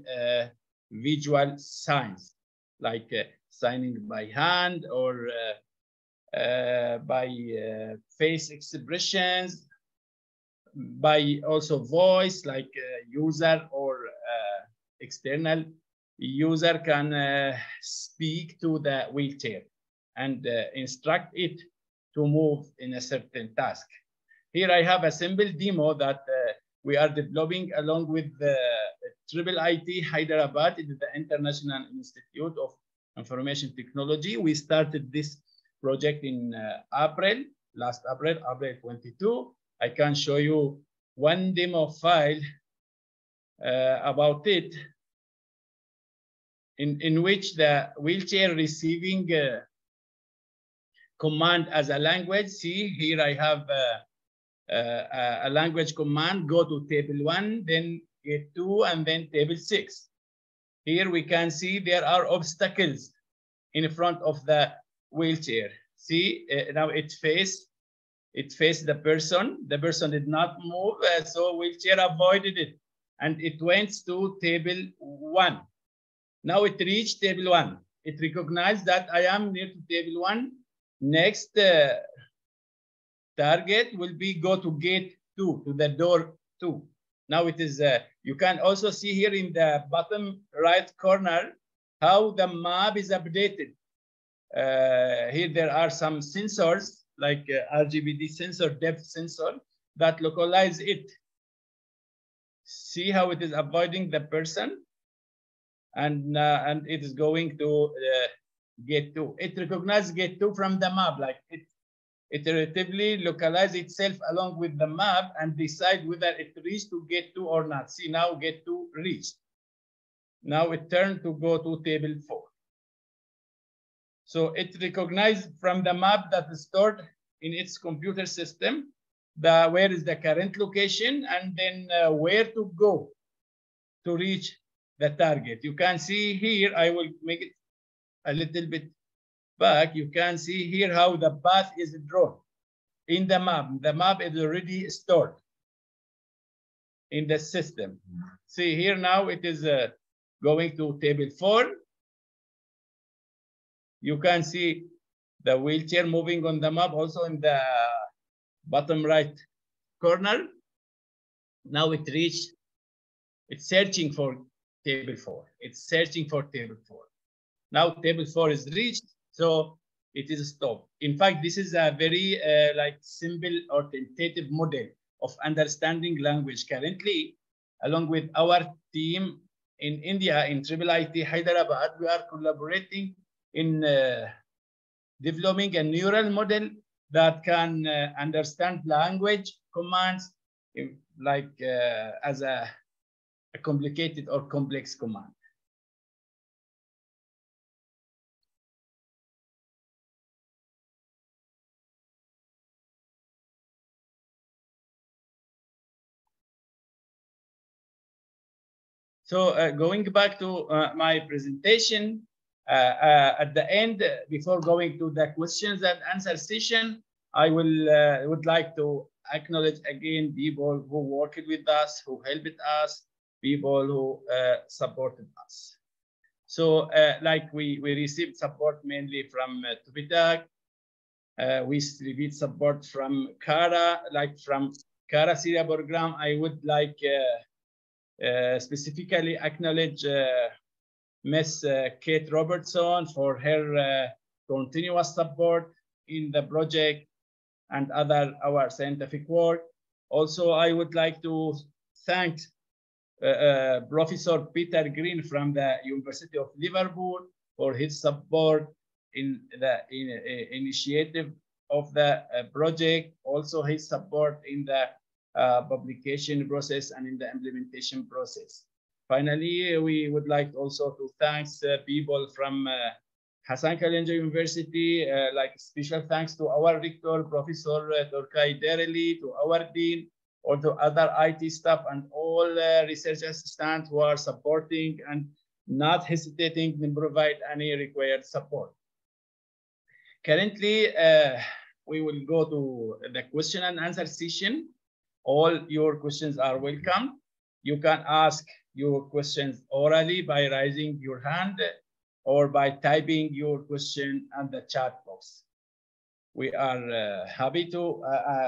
visual signs, like signing by hand or by face expressions, by also voice, like user or external user can speak to the wheelchair and instruct it to move in a certain task. Here I have a simple demo that we are developing along with the IIIT Hyderabad. It is the International Institute of Information Technology. We started this project in last April 22. I can show you one demo file about it, in which the wheelchair receiving command as a language. See, here I have a language command, go to table 1, then get 2, and then table 6. Here we can see there are obstacles in front of the wheelchair. See, now it faced the person. The person did not move, so wheelchair avoided it, and it went to table 1. Now it reached table 1. It recognized that I am near to table 1. Next target will be go to gate 2, to the door 2. Now it is, you can also see here in the bottom right corner how the map is updated. Here there are some sensors like RGBD sensor, depth sensor that localize it. See how it is avoiding the person, and it is going to gate 2. It recognizes gate 2 from the map, like it iteratively localize itself along with the map and decide whether it reached to gate 2 or not. See, now gate 2 reached. Now it turned to go to table 4. So it recognized from the map that is stored in its computer system where is the current location, and then where to go to reach the target. You can see here, I will make it a little bit back. You can see here how the path is drawn in the map. The map is already stored in the system. See here now it is going to table 4. You can see the wheelchair moving on the map also in the bottom right corner. Now it reached, it's searching for table 4. It's searching for table 4. Now table 4 is reached, so it is stopped. In fact, this is a very like simple or tentative model of understanding language. Currently, along with our team in India, in IIIT Hyderabad, we are collaborating in developing a neural model that can understand language commands like as a complicated or complex command. So going back to my presentation, at the end, before going to the questions and answer session, I would like to acknowledge again people who worked with us, who helped us, people who supported us. So like we received support mainly from TÜBİTAK. We received support from CARA, like from CARA Syria program. I would like specifically acknowledge Ms. Kate Robertson for her continuous support in the project and our scientific work. Also, I would like to thank Professor Peter Green from the University of Liverpool for his support in the initiative of the project. Also, his support in the publication process and in the implementation process. Finally, we would like also to thank people from Hasan Kalenca University, like special thanks to our rector, Professor Turkay Dereli, to our dean, or to other IT staff and all research assistants who are supporting and not hesitating to provide any required support. Currently, we will go to the question and answer session. All your questions are welcome. You can ask your questions orally by raising your hand or by typing your question in the chat box. We are happy to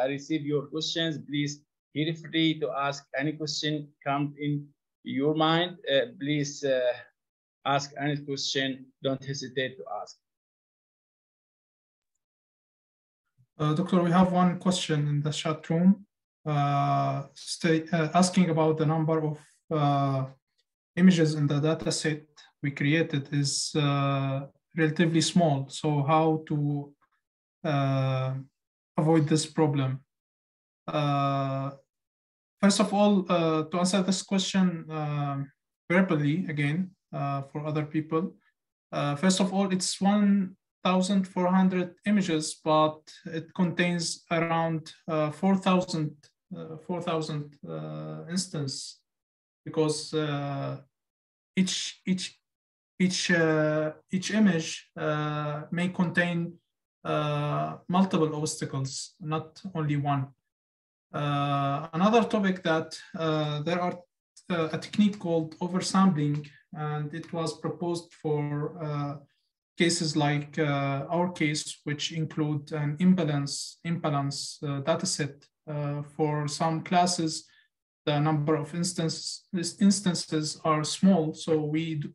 receive your questions. Please feel free to ask any question come in your mind. Please ask any question. Don't hesitate to ask. Doctor, we have one question in the chat room asking about the number of images in the data set we created is relatively small. So how to avoid this problem? First of all, to answer this question verbally again for other people, first of all, it's 1,400 images, but it contains around 4,000 instances, because each image may contain multiple obstacles, not only one. Another topic that there are a technique called oversampling, and it was proposed for cases like our case, which include an imbalance data set. For some classes, the number of instances are small, so we do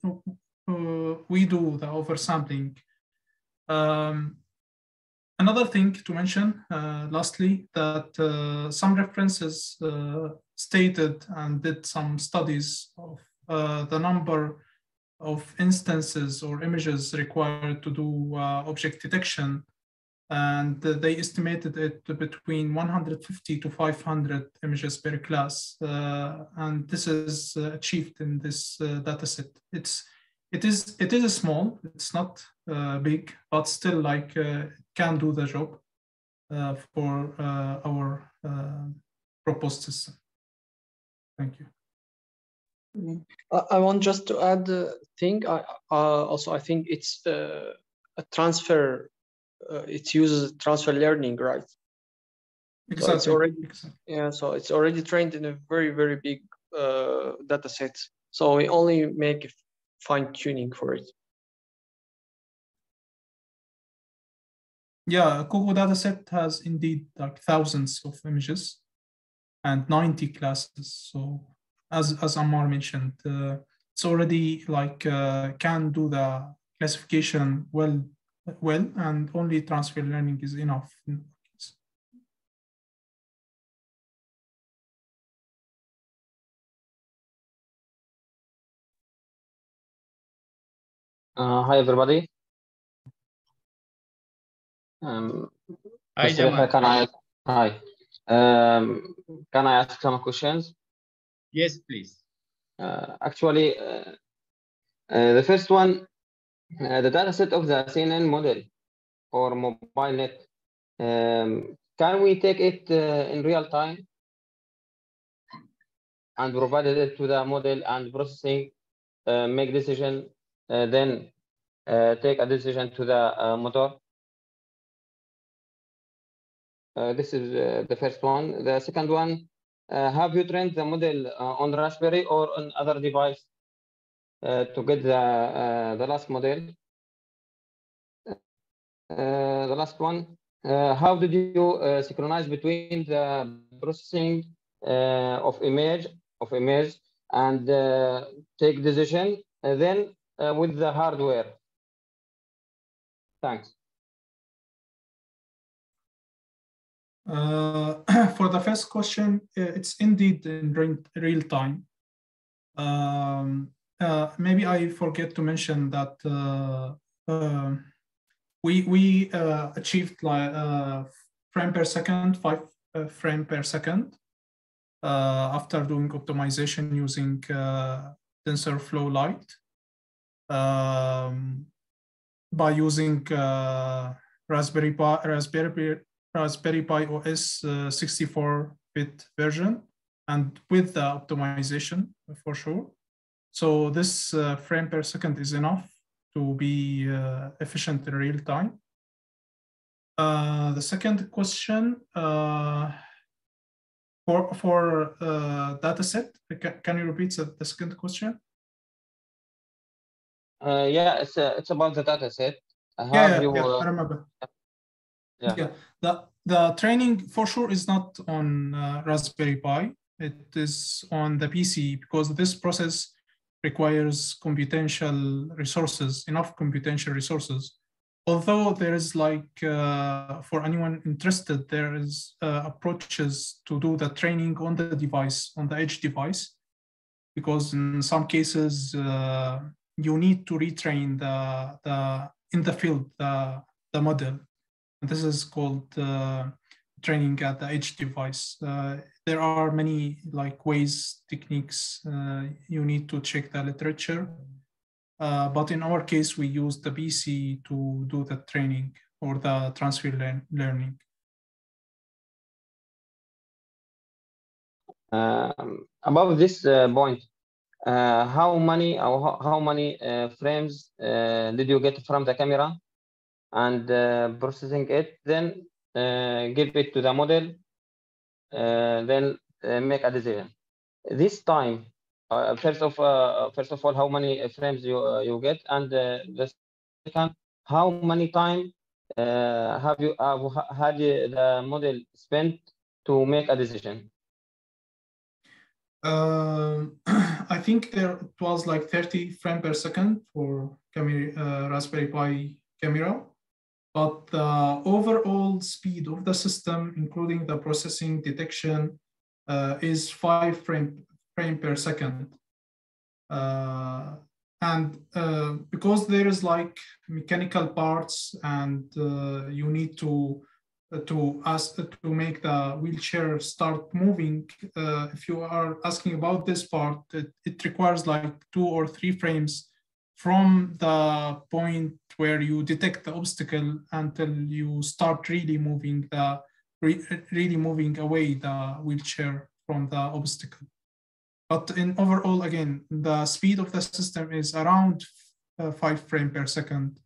the oversampling. Another thing to mention, lastly, that some references stated and did some studies of the number of instances or images required to do object detection, and they estimated it between 150 to 500 images per class, and this is achieved in this data set. It is small, it's not big, but still like can do the job for our proposed system. Thank you. I want just to add a thing. Also, I think it's a transfer. It uses transfer learning, right? Exactly. So it's already, yeah. So it's already trained in a very, very big data set. So we only make fine tuning for it. Yeah, COCO dataset has indeed like thousands of images and 90 classes. So as Ammar mentioned, it's already like can do the classification well, and only transfer learning is enough. Hi, everybody. Hi, Jamal. Can I ask some questions? Yes, please. Actually, the first one, the dataset of the CNN model or MobileNet, can we take it in real time and provide it to the model and processing, make decision, then take a decision to the motor? This is the first one. The second one, have you trained the model on Raspberry or on other device to get the last model? The last one, how did you synchronize between the processing of image and take decision then with the hardware? Thanks. For the first question, it's indeed in real time. Maybe I forget to mention that we achieved like frame per second, 5 frame per second after doing optimization using TensorFlow Lite by using Raspberry Pi OS 64-bit version, and with the optimization for sure. So this frame per second is enough to be efficient in real time. The second question for data set, can you repeat the second question? Yeah, it's about the data set. I remember. Yeah. The training for sure is not on Raspberry Pi. It is on the PC, because this process requires enough computational resources. although there is like, for anyone interested, there is approaches to do the training on the device, on the edge device, because in some cases you need to retrain the in the field the model. And this is called training at the edge device. There are many like ways, techniques. You need to check the literature. But in our case, we use the PC to do the training or the transfer learning. Above this point, how many frames did you get from the camera, and processing it, then give it to the model, then make a decision. This time, first of all, how many frames you get, and the second, how many time have you had the model spent to make a decision? I think it was like 30 frames per second for Raspberry Pi camera, but the overall speed of the system, including the processing detection, is 5 frames per second. And because there is like mechanical parts, and you need to make the wheelchair start moving. If you are asking about this part, it requires like 2 or 3 frames from the point where you detect the obstacle until you start really moving away the wheelchair from the obstacle. But in overall, again, the speed of the system is around 5 frames per second.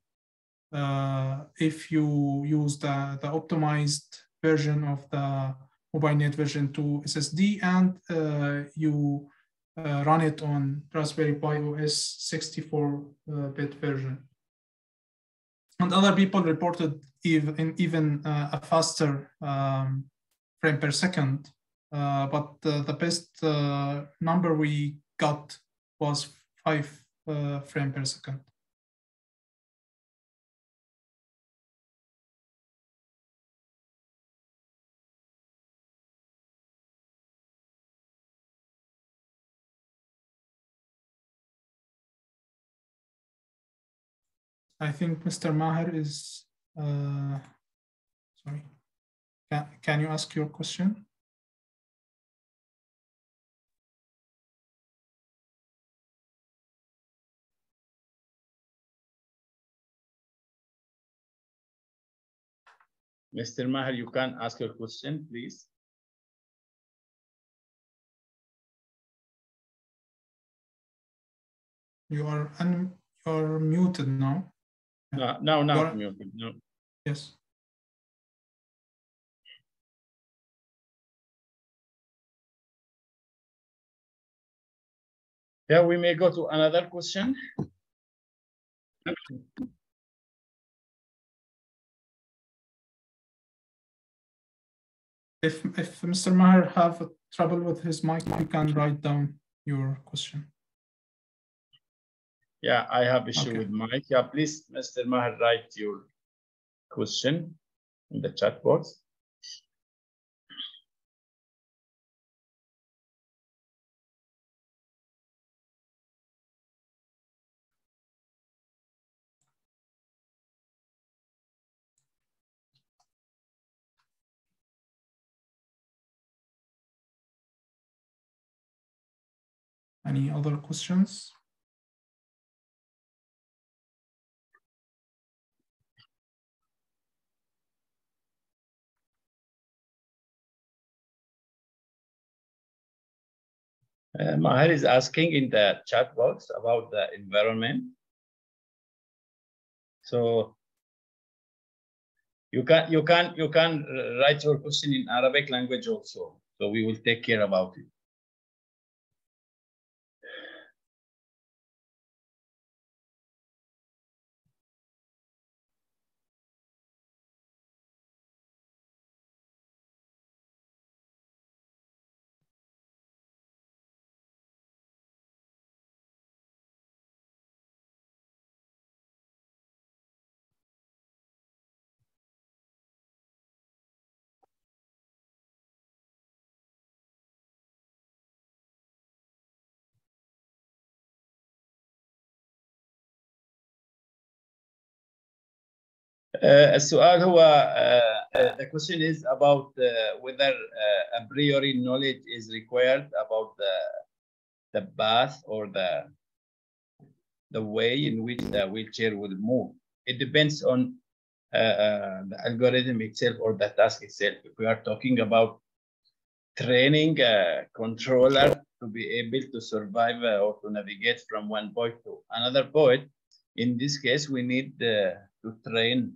If you use the optimized version of the MobileNet version 2 SSD, and you run it on Raspberry Pi OS 64-bit version. And other people reported even a faster frame per second, but the best number we got was 5 frames per second. I think Mr. Maher is, sorry. Can you ask your question? Mr. Maher, you can ask your question, please. You are muted now. No, not muted. No. Yes. Yeah, we may go to another question. If Mr. Maher have trouble with his mic, you can write down your question. Yeah, I have issue Okay. with mic. Yeah, please, Mr. Maher, write your question in the chat box. Any other questions? Maher is asking in the chat box about the environment. So you can write your question in Arabic language also. So we will take care about it. السؤال هو the question is about whether a priori knowledge is required about the path or the way in which the wheelchair will move. It depends on the algorithm itself or the task itself. If we are talking about training a controller to be able to survive or to navigate from one point to another point, in this case, we need to train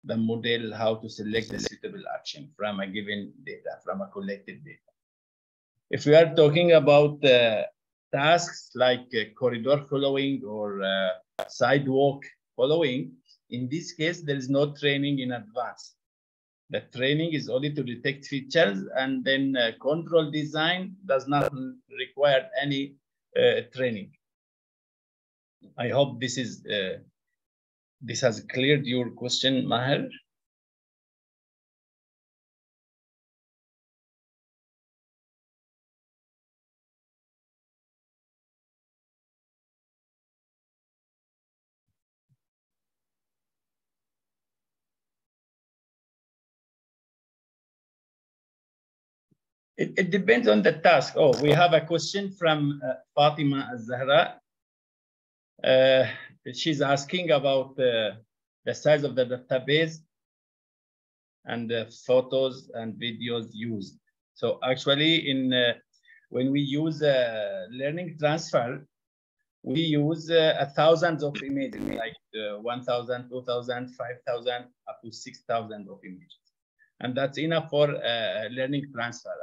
the model how to select the suitable action from a given data, from a collected data. If we are talking about tasks like corridor following or sidewalk following, in this case, there is no training in advance. The training is only to detect features, and then control design does not require any training. I hope this has cleared your question, Maher. It depends on the task. Oh, we have a question from Fatima Az-Zahra. She's asking about the size of the database and the photos and videos used. So actually, when we use learning transfer, we use thousands of images, like 1,000, 2,000, 5,000, up to 6,000 of images. And that's enough for learning transfer.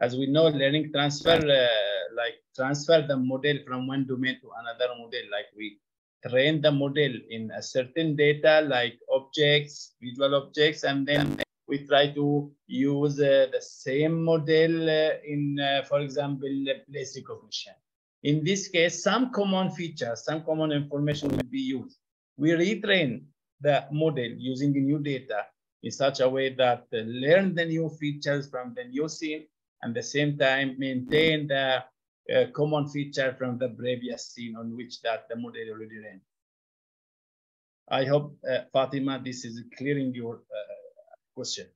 As we know, learning transfer, like transfer the model from one domain to another model, like we train the model in a certain data, like objects, visual objects, and then we try to use the same model in, for example, place recognition. In this case, some common features, some common information will be used. We retrain the model using the new data in such a way that learn the new features from the new scene, and at the same time maintain the common feature from the previous scene on which that the model already ran. I hope, Fatima, this is clearing your question.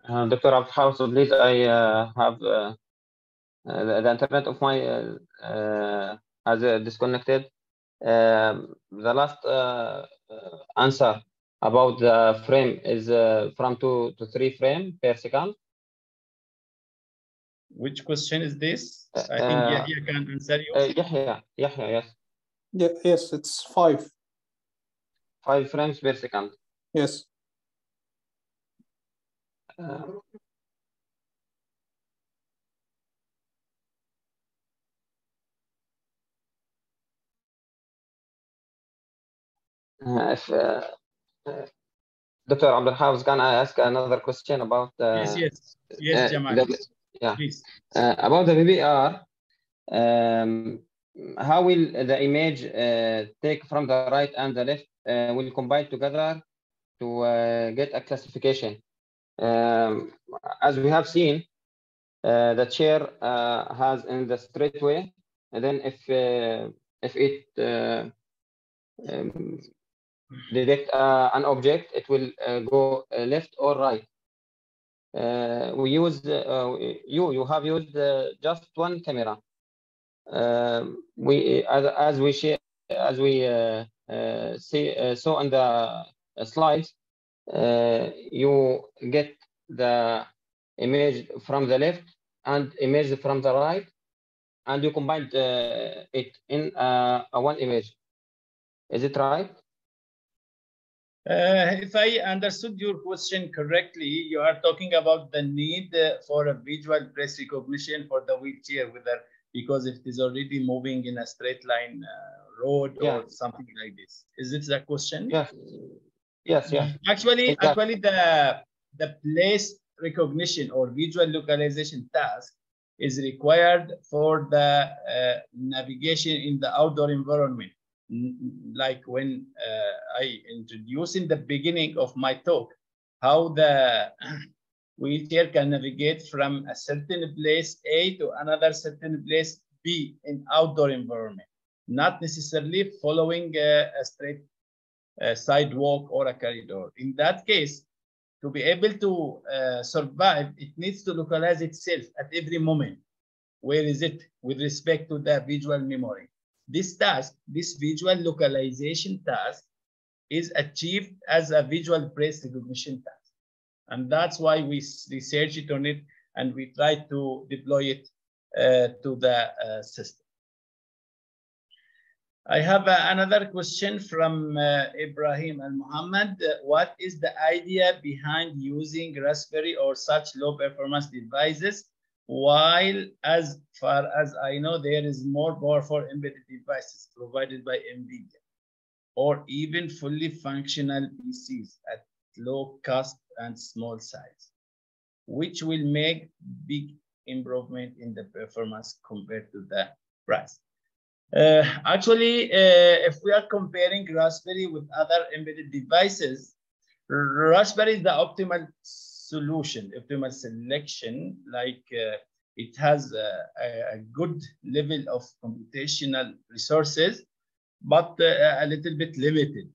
Dr. Abdul, please, I have the internet of my has disconnected. The last answer about the frame is from 2 to 3 frames per second. Which question is this? I think Yahya can answer you. Yahya, yes. Yeah, yes, it's 5. 5 frames per second. Yes. If Dr. Abdul Hafiz, can I ask another question about yes, Jamal. Yeah, please. About the PBR, how will the image take from the right and the left will combine together to get a classification? As we have seen, the chair has in the straight way, and then if it detect an object, it will go left or right. We use you have used just one camera. We as we see saw on the slides, you get the image from the left and image from the right, and you combine it in one image. Is it right? If I understood your question correctly, you are talking about the need for a visual place recognition for the wheelchair, whether because it is already moving in a straight line road or something like this. Is it the question? Yes. Actually, the place recognition or visual localization task is required for the navigation in the outdoor environment. Like when I introduced in the beginning of my talk, how the wheelchair can navigate from a certain place A to another certain place B in outdoor environment, not necessarily following a straight a sidewalk or a corridor. In that case, to be able to survive, it needs to localize itself at every moment. Where is it with respect to the visual memory? This task, this visual localization task, is achieved as a visual place recognition task. And that's why we researched on it and we try to deploy it to the system. I have another question from Ibrahim Al-Muhammad. What is the idea behind using Raspberry or such low performance devices, while as far as I know, there is more powerful embedded devices provided by NVIDIA, or even fully functional PCs at low cost and small size, which will make big improvement in the performance compared to the price. Actually, if we are comparing Raspberry with other embedded devices, Raspberry is the optimal solution, optimal selection. Like it has a good level of computational resources, but a little bit limited.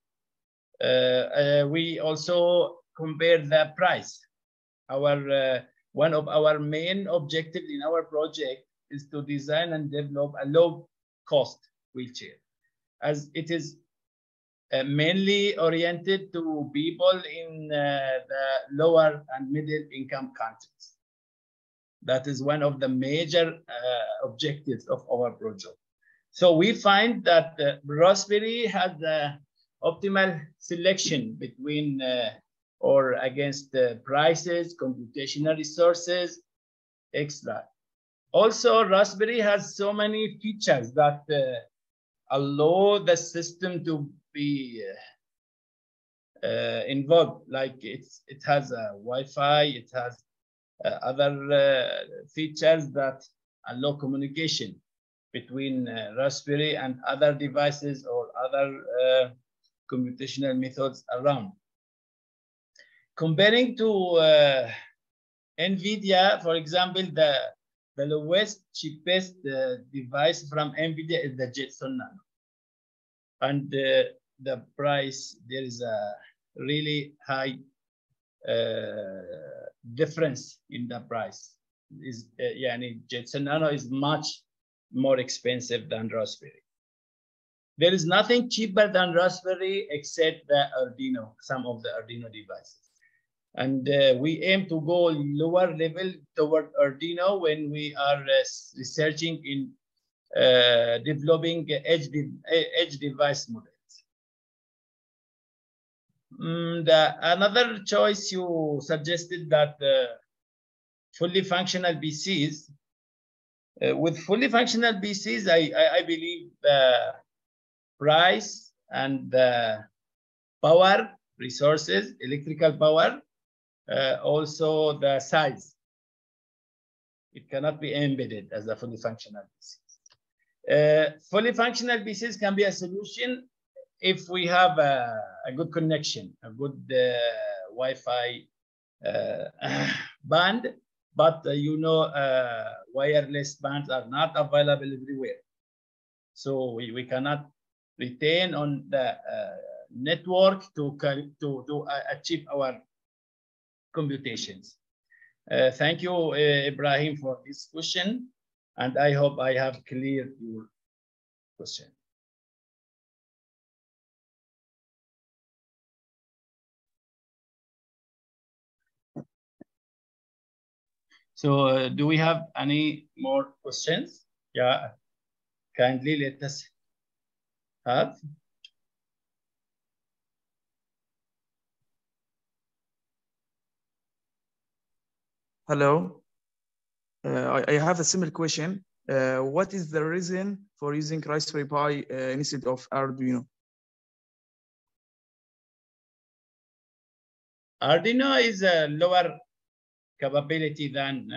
We also compare the price. One of our main objectives in our project is to design and develop a low-cost wheelchair, as it is mainly oriented to people in the lower and middle income countries. That is one of the major objectives of our project. So we find that Raspberry has the optimal selection between or against the prices, computational resources, extra. Also, Raspberry has so many features that allow the system to be involved. Like it has a Wi-Fi, it has other features that allow communication between Raspberry and other devices or other computational methods around. Comparing to NVIDIA, for example, the lowest, cheapest device from NVIDIA is the Jetson Nano. And the price, there is a really high difference in the price. Jetson Nano is much more expensive than Raspberry. There is nothing cheaper than Raspberry except the Arduino, some of the Arduino devices. And we aim to go lower level toward Arduino when we are researching in developing edge device models. Another choice you suggested that fully functional PCs. With fully functional PCs, I believe the price and the power resources, electrical power, also the size. It cannot be embedded as a fully functional PC. Fully functional PCs can be a solution if we have a good connection, a good Wi-Fi band, but wireless bands are not available everywhere. So we cannot retain on the network to achieve our computations. Thank you, Ibrahim, for this question, and I hope I have cleared your question. So do we have any more questions? Yeah, kindly let us have. Hello. I have a simple question. What is the reason for using Raspberry Pi instead of Arduino? Arduino is a lower capability than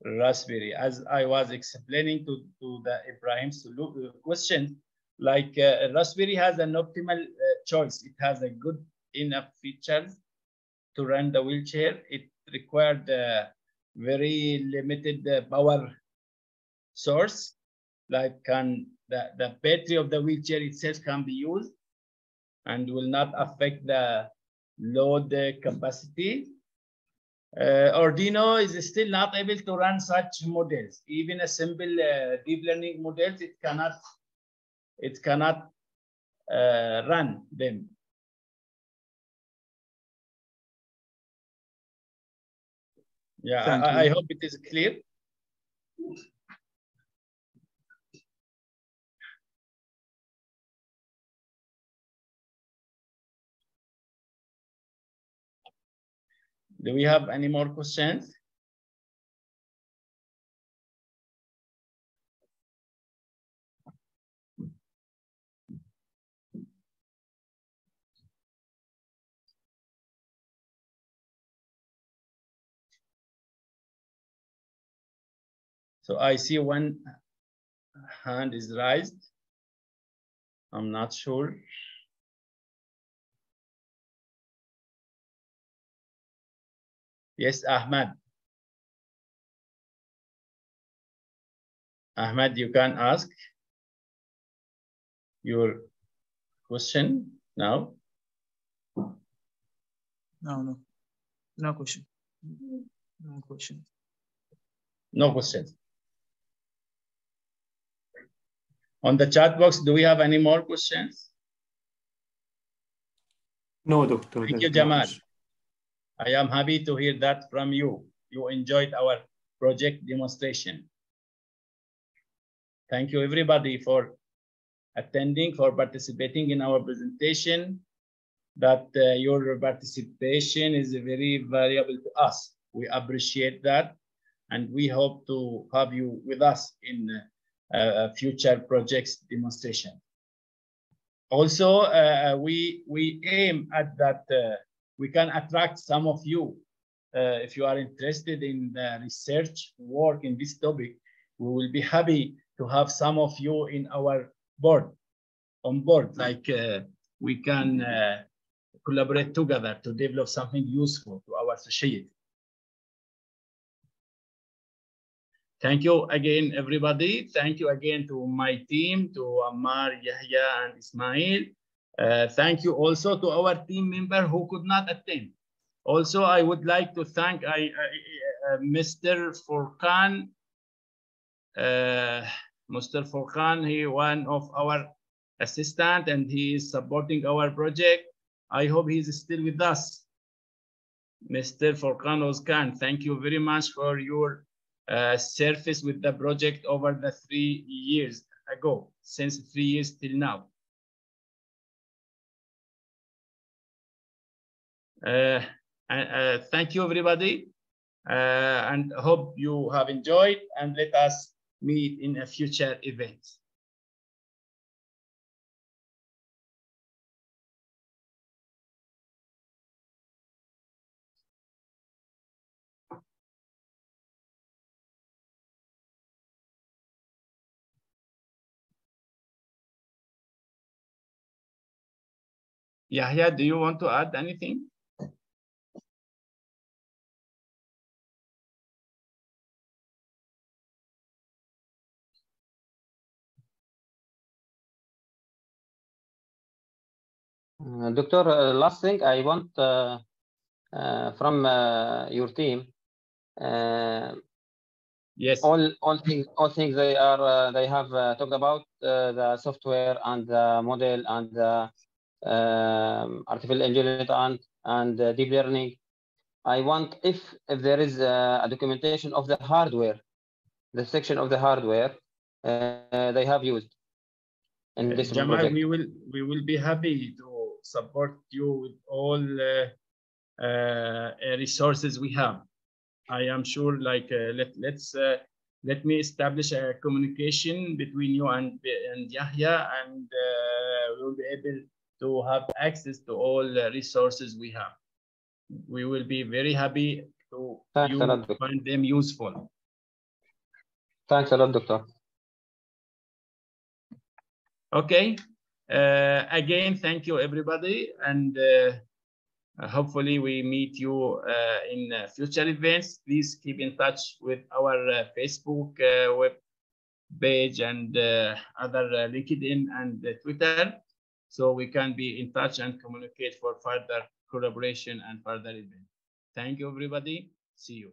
Raspberry. As I was explaining to the Ibrahim's question, like Raspberry has an optimal choice. It has a good enough features to run the wheelchair. It required very limited power source, like the battery of the wheelchair itself can be used. and will not affect the load capacity. Arduino is still not able to run such models. Even a simple deep learning models, it cannot run them. Yeah, I hope it is clear. Do we have any more questions? So I see one hand is raised. I'm not sure. Yes, Ahmad. Ahmad, you can ask your question now. No question. No question. No questions. On the chat box, do we have any more questions? No, Doctor. Thank you, Jamal. I am happy to hear that from you. You enjoyed our project demonstration. Thank you, everybody, for attending, for participating in our presentation. That your participation is very valuable to us. We appreciate that, and we hope to have you with us in future projects demonstration. Also, we aim at that we can attract some of you. If you are interested in the research work in this topic, we will be happy to have some of you in our board, on board, like we can collaborate together to develop something useful to our society. Thank you again, everybody. Thank you again to my team, to Ammar, Yahya, and Ismail. Thank you also to our team member who could not attend. Also, I would like to thank Mr. Furqan. Mr. Furqan, he one of our assistant, and he is supporting our project. I hope he's still with us. Mr. Furqan Ozkan, thank you very much for your service with the project over the 3 years ago, since 3 years till now. Thank you, everybody, and hope you have enjoyed, and let us meet in a future event. Yahya, do you want to add anything? Doctor, last thing I want from your team. Yes. All things they have talked about the software and the model and the artificial intelligence and deep learning. I want if there is a documentation of the hardware, the section of the hardware they have used in this Jamal, project. we will be happy to support you with all resources we have. I am sure, like let me establish a communication between you and Yahya, and we will be able to have access to all the resources we have. We will be very happy to find them useful. Thanks a lot, Doctor. Okay. Again, thank you, everybody, and hopefully we meet you in future events. Please keep in touch with our Facebook web page and other LinkedIn and Twitter. so we can be in touch and communicate for further collaboration and further event. Thank you, everybody. See you.